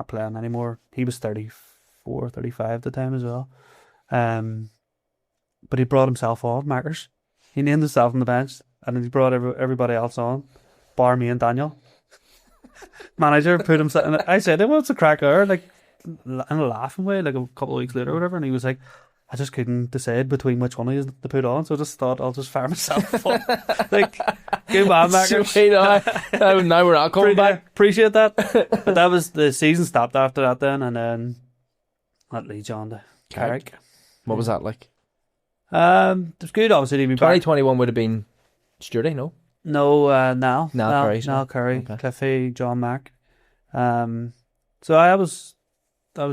playing anymore. He was 34, 35 at the time as well. But he brought himself on, Mackers. He named himself on the bench, and then he brought everybody else on, bar me and Daniel. Manager put himself in it. I said, what's the crack there? Like, in a laughing way, like a couple of weeks later or whatever, and he was like, I just couldn't decide between which one he is to put on, so I just thought I'll just fire myself up. Like, good man, Mackers. Sweet, now we're not coming back. Appreciate that. But that was, the season stopped after that then, and then that leads you on to Carrick. What was that like? It was good, obviously, to be back. 2021 would have been Sturdy, no? No, Niall Curry, Niall Curry, okay. Cliffy, John Mack. So that was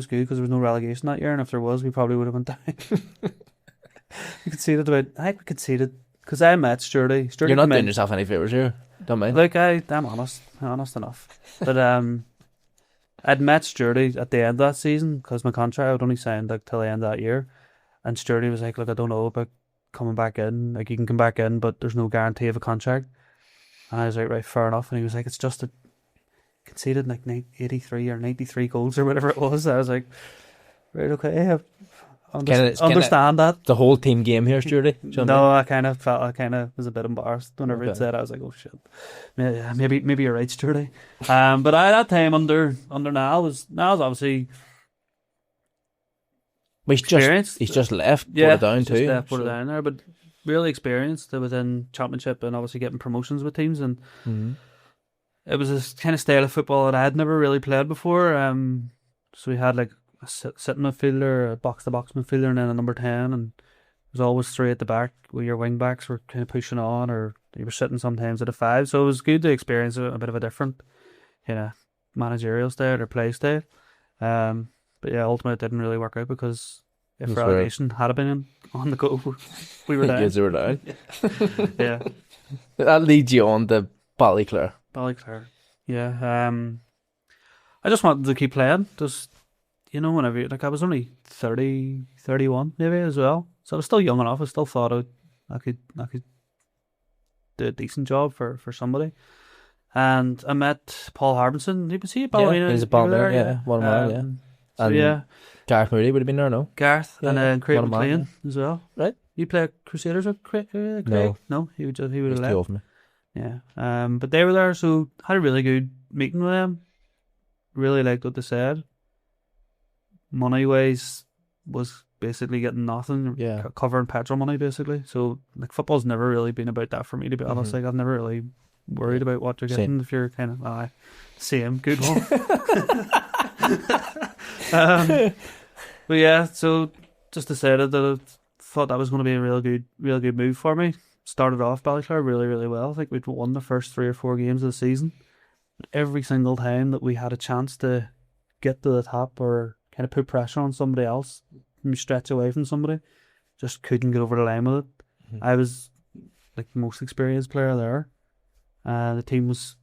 good because there was no relegation that year, and if there was, we probably would have went down. We conceded I think we conceded because I met Sturdy. You're not doing yourself any favours here. Don't mind. Look, I'm honest enough. But I'd met Sturdy at the end of that season because my contract I'd only signed like till the end of that year, and Sturdy was like, "Look, I don't know about coming back in. Like, you can come back in, but there's no guarantee of a contract." And I was like, right, fair enough. And he was like, it's just conceded like 83 or 93 goals or whatever it was. I was like, right, okay, I understand that. The whole team game here, Sturdy? No, I kind of was a bit embarrassed whenever it said. I was like, oh shit, maybe you're right, Sturdy. But at that time under Niall's obviously he's just left. Yeah, Portadown just too. left Portadown there, but really experienced within Championship and obviously getting promotions with teams, and it was a kind of style of football that I had never really played before. So we had like a sitting midfielder, a box-to-box midfielder, and then a number 10, and it was always 3 at the back where your wing backs were kind of pushing on, or you were sitting sometimes at a 5. So it was good to experience a bit of a different kind of managerial style or play style. But yeah, ultimately it didn't really work out because if relegation had been on the go, we were down. Yes, we were down. Yeah. That leads you on to Ballyclare. Yeah. I just wanted to keep playing. Just, whenever, like, I was only 30, 31 maybe as well. So I was still young enough. I still thought I could do a decent job for somebody. And I met Paul Harbinson. Did you see Ballymena? Yeah, he's a Ballymena, yeah. One man, yeah. So and yeah. Gareth Moody would have been there, no? Gareth, Yeah, and then Craig one man, McLean as well. Right. You play Crusaders with Craig? No, he would have He's left. too old for me. Yeah. But they were there, so had a really good meeting with them. Really liked what they said. Money wise was basically getting nothing. Yeah. Covering petrol money basically. So like football's never really been about that for me, to be honest. Like I've never really worried about what you're getting. If you're kind of same good one. But yeah, so just decided that I thought that was going to be a real good move for me. Started off Ballyclare really, really well. I think we'd won the first 3 or 4 games of the season. every single time that we had a chance to get to the top or kind of put pressure on somebody else, stretch away from somebody, just couldn't get over the line with it. I was like the most experienced player there. The team was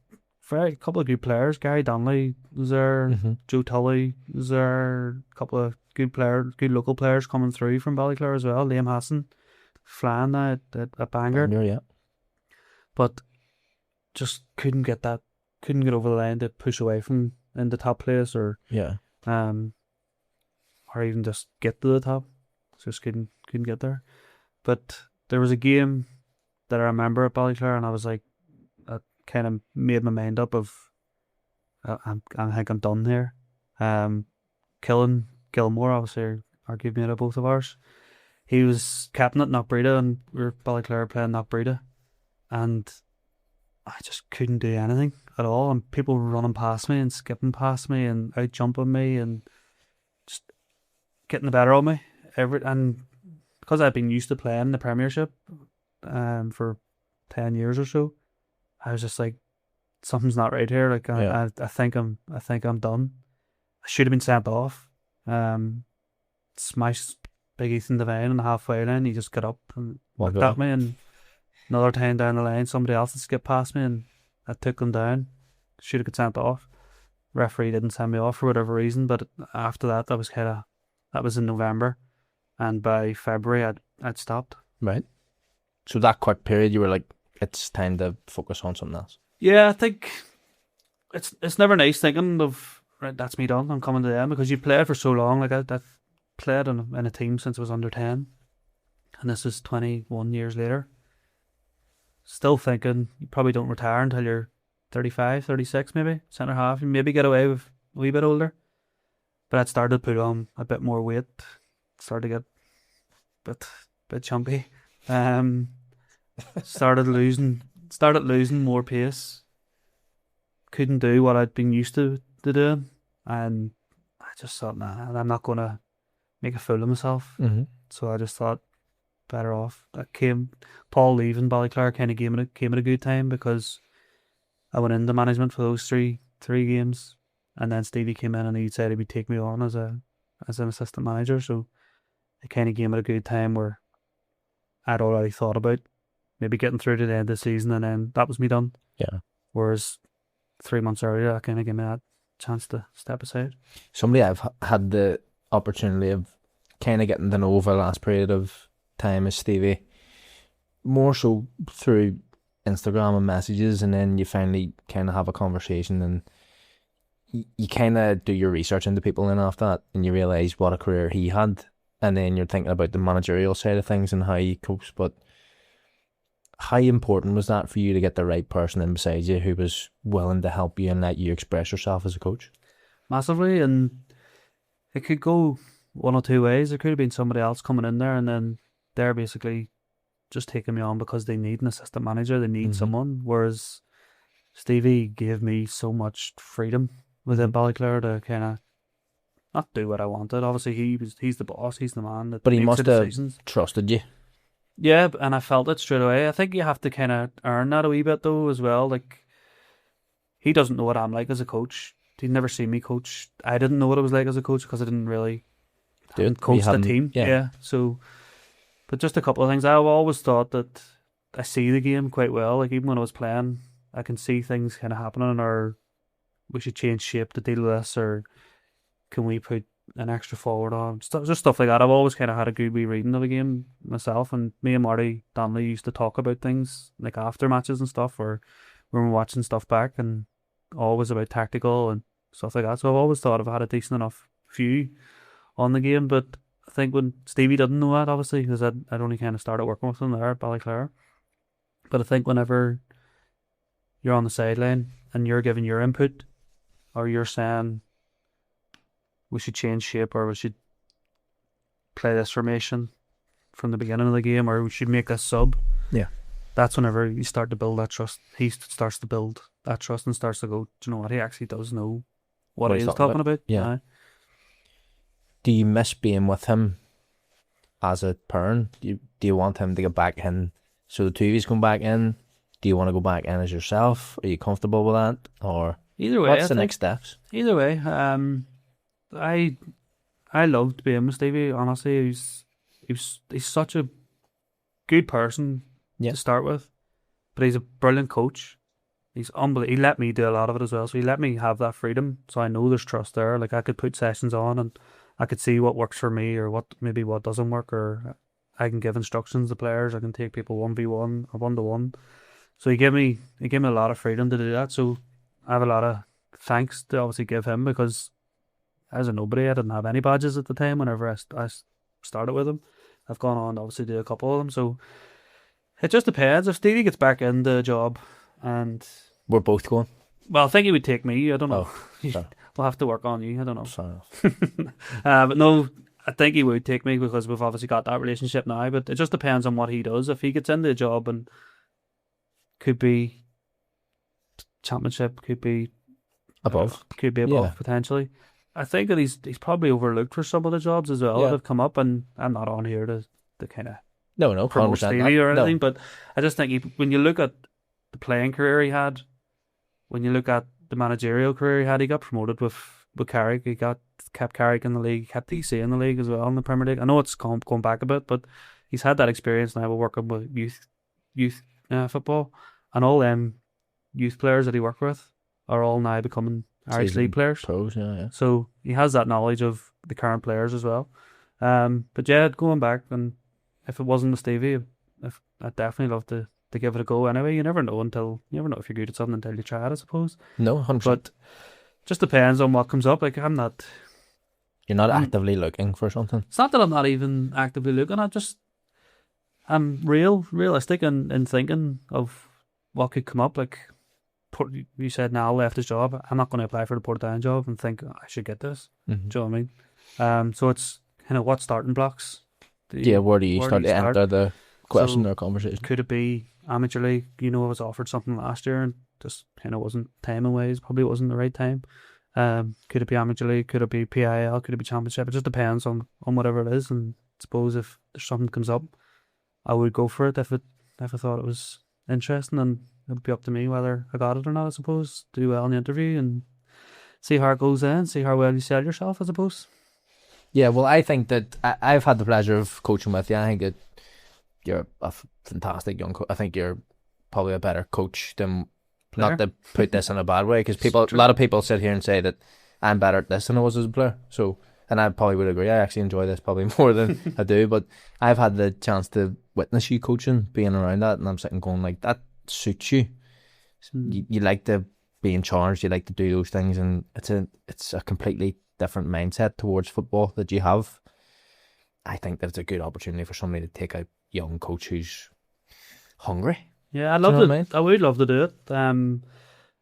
a couple of good players. Gary Donnelly was there, Joe Tully was there, a couple of good local players coming through from Ballyclare as well. Liam Hassan, flying now at Bangor. Yeah. But just couldn't get over the line to push away from in the top place or even just get to the top. Just couldn't get there. But there was a game that I remember at Ballyclare, and I was like, I kind of made my mind up of, I think I'm done here. Killen Gilmore, obviously our good mate of both of ours, he was captain at Knockbreda, and we were Ballyclare playing Knockbreda, and I just couldn't do anything at all, and people were running past me and skipping past me and out jumping me and just getting the better of me. And because I've been used to playing the Premiership for 10 years or so, I was just like, something's not right here. Like I think I'm done. I should have been sent off. Smashed Big Ethan Devine on the halfway line. He just got up and looked at me, and another time down the line, somebody else had skipped past me and I took them down. Should have got sent off. Referee didn't send me off for whatever reason, but after that, that was in November, and by February I'd stopped. Right. So that quick period, you were like, it's time to focus on something else. Yeah, I think it's never nice thinking of, right, that's me done, I'm coming to the end, because you played for so long. Like I've played in a team since I was under 10, and this is 21 years later. Still thinking you probably don't retire until you're 35, 36 maybe, centre half. You maybe get away with a wee bit older. But I'd started to put on a bit more weight, started to get a bit chunky. Started losing more pace. Couldn't do what I'd been used to doing, and I just thought, nah, I'm not going to make a fool of myself. So I just thought, better off. Paul leaving Ballyclare kind of came at a good time, because I went into management for those three games, and then Stevie came in and he said he would take me on as an assistant manager. So it kind of came at a good time where I'd already thought about maybe getting through to the end of the season, and then that was me done. Yeah. Whereas 3 months earlier, that kind of gave me that chance to step aside. Somebody I've had the opportunity of kind of getting to know over the last period of time is Stevie, more so through Instagram and messages, and then you finally kind of have a conversation, and you kind of do your research into people, and after that, and you realise what a career he had, and then you're thinking about the managerial side of things and how he copes. But how important was that for you to get the right person in beside you who was willing to help you and let you express yourself as a coach? Massively, and it could go one or two ways. There could have been somebody else coming in there, and then they're basically just taking me on because they need an assistant manager, they need someone, whereas Stevie gave me so much freedom within Ballyclare to kind of not do what I wanted. Obviously, he's the boss, he's the man that but he makes must the have decisions. trusted you. Yeah, and I felt it straight away. I think you have to kind of earn that a wee bit though as well. Like, he doesn't know what I'm like as a coach. He'd never seen me coach. I didn't know what it was like as a coach because I didn't really coach the team. Yeah. So, but just a couple of things. I've always thought that I see the game quite well. Like, even when I was playing, I can see things kind of happening, or we should change shape to deal with this, or can we put an extra forward on? Just stuff like that. I've always kind of had a good wee reading of the game myself, and me and Marty Donnelly used to talk about things like after matches and stuff, or when we're watching stuff back, and always about tactical and stuff like that. So I've always thought I've had a decent enough view on the game, but I think when Stevie didn't know that, obviously, because I'd only kind of started working with him there at Ballyclare. But I think whenever you're on the sideline and you're giving your input, or you're saying we should change shape, or we should play this formation from the beginning of the game, or we should make this sub, that's whenever you start to build that trust. He starts to build that trust and starts to go, do you know what, he actually does know what he is talking about. Yeah. Do you miss being with him as a parent? Do you want him to get back in? So the two of you come back in. Do you want to go back in as yourself? Are you comfortable with that? Or Either way, What's I the think, next steps? either way, I loved being with Stevie. Honestly, he's such a good person Yeah. to start with, but he's a brilliant coach. He's unbelievable. He let me do a lot of it as well, so he let me have that freedom. So I know there's trust there. Like I could put sessions on, and I could see what works for me, or what doesn't work, or I can give instructions to players. I can take people 1v1 or 1-to-1. So he gave me a lot of freedom to do that. So I have a lot of thanks to obviously give him, because as a nobody, I didn't have any badges at the time whenever I started with him. I've gone on to obviously do a couple of them. So it just depends. If Stevie gets back in the job, and We're both going. well, I think he would take me. I don't know. Oh, sorry. We'll have to work on you. I don't know. Fair enough. But no, I think he would take me, because we've obviously got that relationship now. But it just depends on what he does. If he gets into the job and could be championship, could be Above. Yeah. potentially. I think that he's probably overlooked for some of the jobs as well Yeah. that have come up, and I'm not on here to kind of No, promote 100% Stevie or not. anything, but I just think when you look at the playing career he had, when you look at the managerial career he had, he got promoted with Carrick. He kept Carrick in the league, kept DC in the league as well in the Premier League. I know it's going back a bit, but he's had that experience now with working with youth football, and all them youth players that he worked with are all now becoming Irish League players. Pros, yeah. So he has that knowledge of the current players as well. But yeah, going back, and if it wasn't with Stevie, I'd definitely love to give it a go anyway. You never know if you're good at something until you try it, I suppose. No, 100%. But just depends on what comes up. Like You're not actively looking for something. It's not that I'm not even actively looking. I'm realistic in thinking of what could come up. Like you said, Niall left his job. I'm not going to apply for the Portadown job and think I should get this. Mm-hmm. Do you know what I mean? So it's kind of what starting blocks. Where do you start to enter the question or conversation? Could it be amateur league? I was offered something last year and just kind of wasn't timing wise. Probably wasn't the right time. Could it be amateur league? Could it be PIL? Could it be championship? It just depends on whatever it is. And I suppose if something comes up, I would go for it if I thought it was interesting, and it would be up to me whether I got it or not. I suppose do well in the interview and see how it goes in, see how well you sell yourself. I suppose. Yeah, well, I think that I've had the pleasure of coaching with you. I think that you're a fantastic young coach. I think you're probably a better coach than Player. Not to put this in a bad way, because a lot of people sit here and say that I'm better at this than I was as a player. So, and I probably would agree. I actually enjoy this probably more than I do, but I've had the chance to witness you coaching, being around that, and I'm sitting going like, that suits you. You like to be in charge, you like to do those things, and it's a completely different mindset towards football that you have. I think that it's a good opportunity for somebody to take a young coach who's hungry. Yeah, I would love to do it.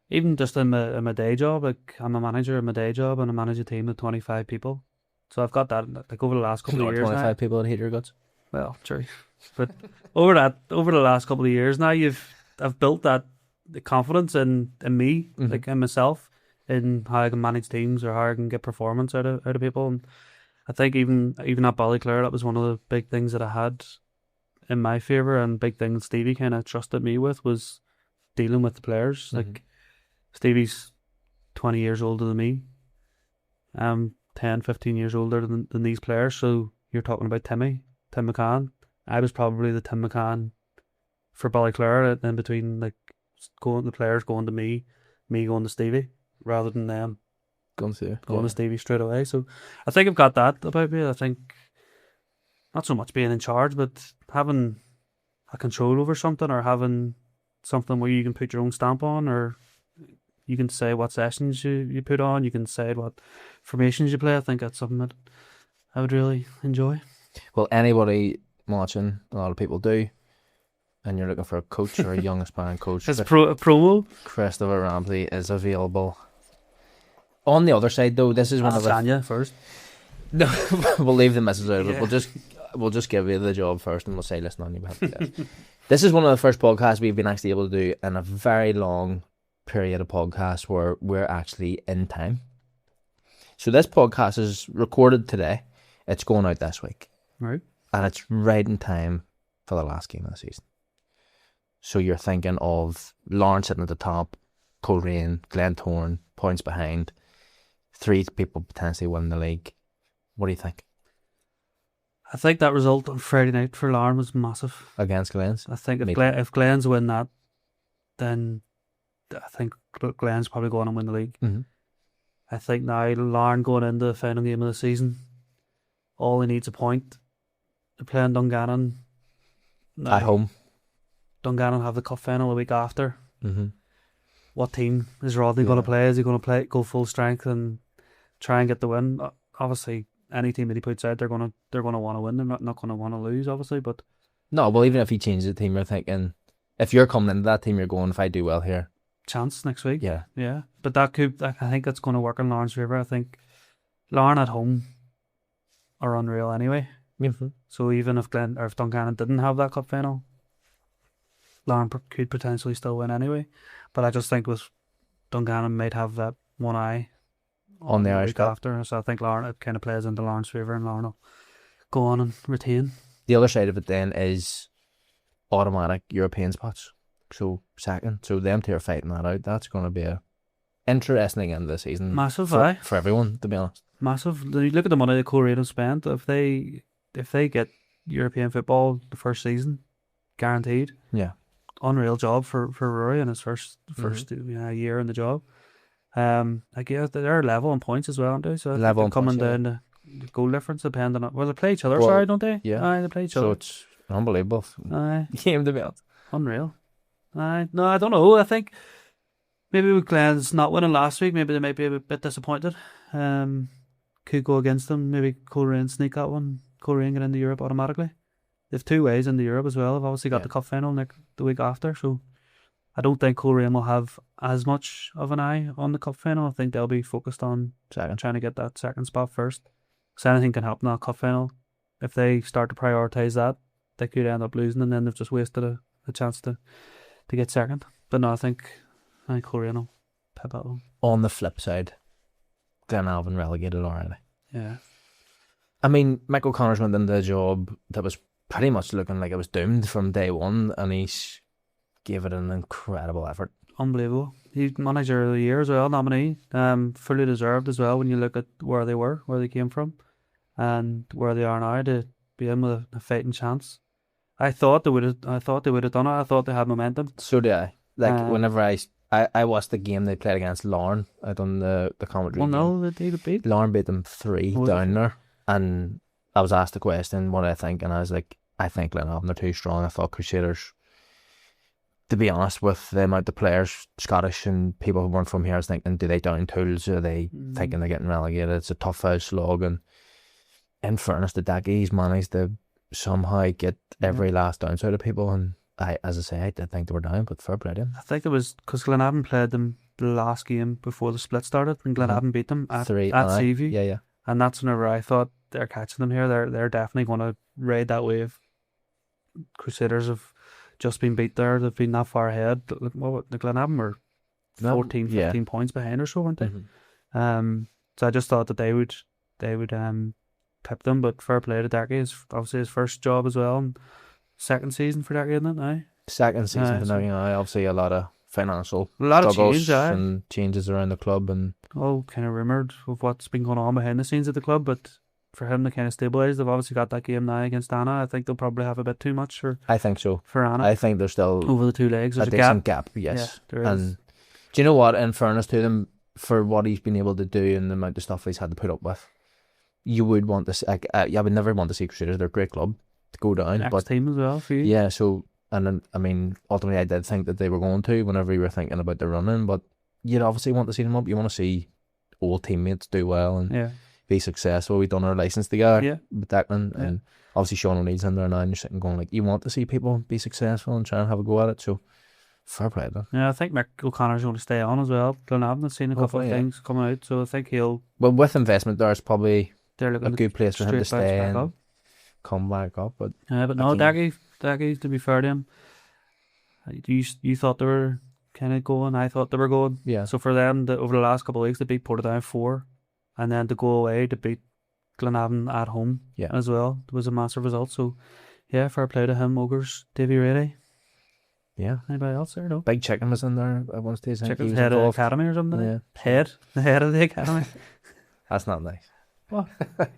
Even just in my day job, like I'm a manager in my day job, and I manage a team of 25 people. So I've got that like over the last couple of years. 25 people that hate your guts. Well, true, but over the last couple of years now, I've built the confidence in me, like in myself, in how I can manage teams or how I can get performance out of people. And I think even at Ballyclare, that was one of the big things that I had in my favour, and big thing Stevie kind of trusted me with was dealing with the players. Like Stevie's 20 years older than me. I'm 10, 15 years older than these players. So you're talking about Tim McCann. I was probably the Tim McCann for Ballyclare, in between the players going to me going to Stevie, rather than them going to Stevie straight away. So I think I've got that about me. I think not so much being in charge, but having a control over something, or having something where you can put your own stamp on, or you can say what sessions you put on, you can say what formations you play. I think that's something that I would really enjoy. Well, anybody watching, a lot of people do, and you're looking for a coach or a young aspiring coach, It's a promo. Christopher Ramsey is available. On the other side, though, this is one of the... Tanya first. No, we'll leave the message out of it. We'll just give you the job first, and we'll say, listen, on your behalf. This is one of the first podcasts we've been actually able to do in a very long period of podcasts where we're actually in time. So this podcast is recorded today. It's going out this week. Right. And it's right in time for the last game of the season. So you're thinking of Lawrence sitting at the top, Coleraine, Glentoran, points behind, 3 people potentially winning the league. What do you think? I think that result on Friday night for Larne was massive. Against Glens? I think if Glens win that, then I think Glens probably going to win the league. Mm-hmm. I think now Larne going into the final game of the season, all he needs a point. They're playing Dungannon now. At home. Dungannon have the cup final a week after. Mm-hmm. What team is Rodney going to play? Is he going to go full strength and try and get the win? Obviously, any team that he puts out, they're going to want to win. They're not going to want to lose, obviously. But no, well, even if he changes the team, you're thinking, if you're coming into that team, you're going, if I do well here, chance next week. Yeah. But I think that's going to work in Larne's favour. I think Larne at home are unreal anyway. Mm-hmm. So even if Dungannon didn't have that cup final, Larne could potentially still win anyway. But I just think with Dungannon might have that one eye on the Irish Cup after. So I think Larne, it kind of plays into Larne's favour, and Larne will go on and retain. The other side of it then is automatic European spots. So second. So them two are fighting that out. That's going to be a interesting end of the season. Massive, for everyone, to be honest. Massive. You look at the money that Coleraine have spent. If they get European football the first season, guaranteed. Yeah. Unreal job for Rory in his first year in the job. I guess they're level on points as well, aren't they? So level coming down the goal difference depending on they play each other. Sorry, don't they? Yeah. They play each other. So it's an unbelievable game to be honest. Unreal. No, I don't know. I think maybe with Glens not winning last week, maybe they might be a bit disappointed. Could go against them. Maybe Coleraine sneak that one. Coleraine get into Europe automatically. They've 2 ways into Europe as well. They've obviously got the cup final the week after, so I don't think Coleraine will have as much of an eye on the cup final. I think they'll be focused on trying to get that second spot first. Because anything can happen in that cup final. If they start to prioritise that, they could end up losing, and then they've just wasted a chance to get second. But no, I think Coleraine will pip that one. On the flip side, Glenalvon relegated already. Yeah. I mean, Mick O'Connor's went into a job that was pretty much looking like it was doomed from day one, and he's gave it an incredible effort. Unbelievable. He's manager of the year as well, nominee. Fully deserved as well when you look at where they came from, and where they are now to be in with a fighting chance. I thought they would have done it. I thought they had momentum. So did I. Whenever I watched the game they played against Larne, I done the commentary. Well, no, they beat. Larne beat them 3 down there, and I was asked the question, what do I think? And I was like, I think Glenalvon are too strong. I thought Crusaders, to be honest, with the amount of players, Scottish and people who weren't from here, I was thinking, do they down tools? Are they thinking they're getting relegated? It's a tough house slog. And in fairness to Dackie, he's managed to somehow get every last ounce out of people. And I did think they were down, but fair play to him. I think it was because Glenavon played them the last game before the split started, and Glenavon beat them at Seaview. Yeah. And that's whenever I thought they're catching them here. They're definitely going to ride that wave. Crusaders have just been beat there. They've been that far ahead. The Glenavon were 14, 15 points behind or so, weren't they? Mm-hmm. So I just thought that they would tip them, but fair play to Dackie. It's obviously his first job as well. And second season for Dackie, isn't it? Aye. Second season for now. Obviously a lot of financial and changes around the club, and all kind of rumoured of what's been going on behind the scenes at the club, but for him to kind of stabilise, they've obviously got that game now against Anna. I think they'll probably have a bit too much I think so. For Anna. I think there's still over the 2 legs. There's a decent gap. Yes. Yeah, there is. And do you know what? In fairness to them, for what he's been able to do and the amount of stuff he's had to put up with, you would want to. I would never want to see Crusaders. They're a great club to go down. But team as well for you. Yeah. So, and then, I mean, ultimately, I did think that they were going to whenever you were thinking about the running, but you'd obviously want to see them up. You want to see old teammates do well and be successful. We've done our license together with Declan, and obviously Sean O'Neill's in there now, and you're sitting going like, you want to see people be successful and try and have a go at it. So fair play then. Yeah, I think Mick O'Connor's going to stay on as well. Glenavon has seen a couple of things coming out, so I think he'll. Well, with investment, there's probably a good place for him to stay and come back up. But no, Dackie, to be fair to him, you thought they were kind of going. I thought they were going. Yeah. So for them, over the last couple of weeks, they beat Portadown 4, and then to go away to beat Glenavon at home as well. It was a massive result. So yeah, fair play to him, Ogres, Davy Rady. Yeah. Anybody else there? No. Big Chicken was in there at one stage. I think he Chicken's was head of the involved. academy or something. Yeah. The head of the academy. That's not nice. What?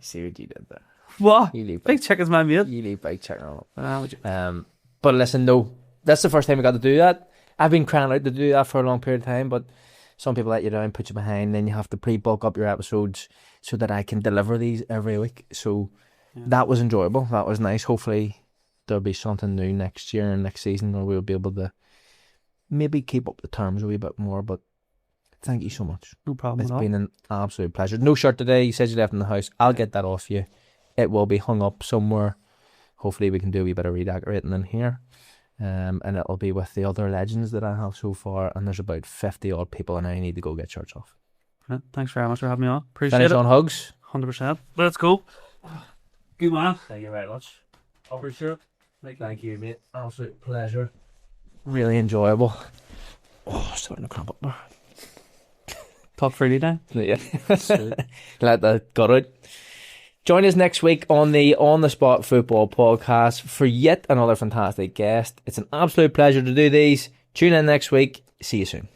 See what you did there. What? You leave Big Chicken's my mate. You leave Big Chicken on Would you? it. But listen, no, that's the first time we got to do that. I've been crying out to do that for a long period of time, but some people let you down, put you behind, then you have to pre-bulk up your episodes so that I can deliver these every week. So that was enjoyable. That was nice. Hopefully there'll be something new next year and next season where we'll be able to maybe keep up the terms a wee bit more. But thank you so much. No problem It's at all. been an absolute pleasure. No shirt today. You said you left in the house. I'll get that off you. It will be hung up somewhere. Hopefully we can do a wee bit of redecorating in here. And it'll be with the other legends that I have so far. And there's about 50 odd people and I need to go get shirts off. Right, thanks very much for having me on. Appreciate Finish it. on hugs. 100%. Let's go. Good man. Thank you very much. Appreciate it. Thank you, mate. Absolute pleasure. Really enjoyable. Oh, starting to cramp up there. Talk freely now. Yeah. Let that got out. Join us next week on the On the Spot Football Podcast for yet another fantastic guest. It's an absolute pleasure to do these. Tune in next week. See you soon.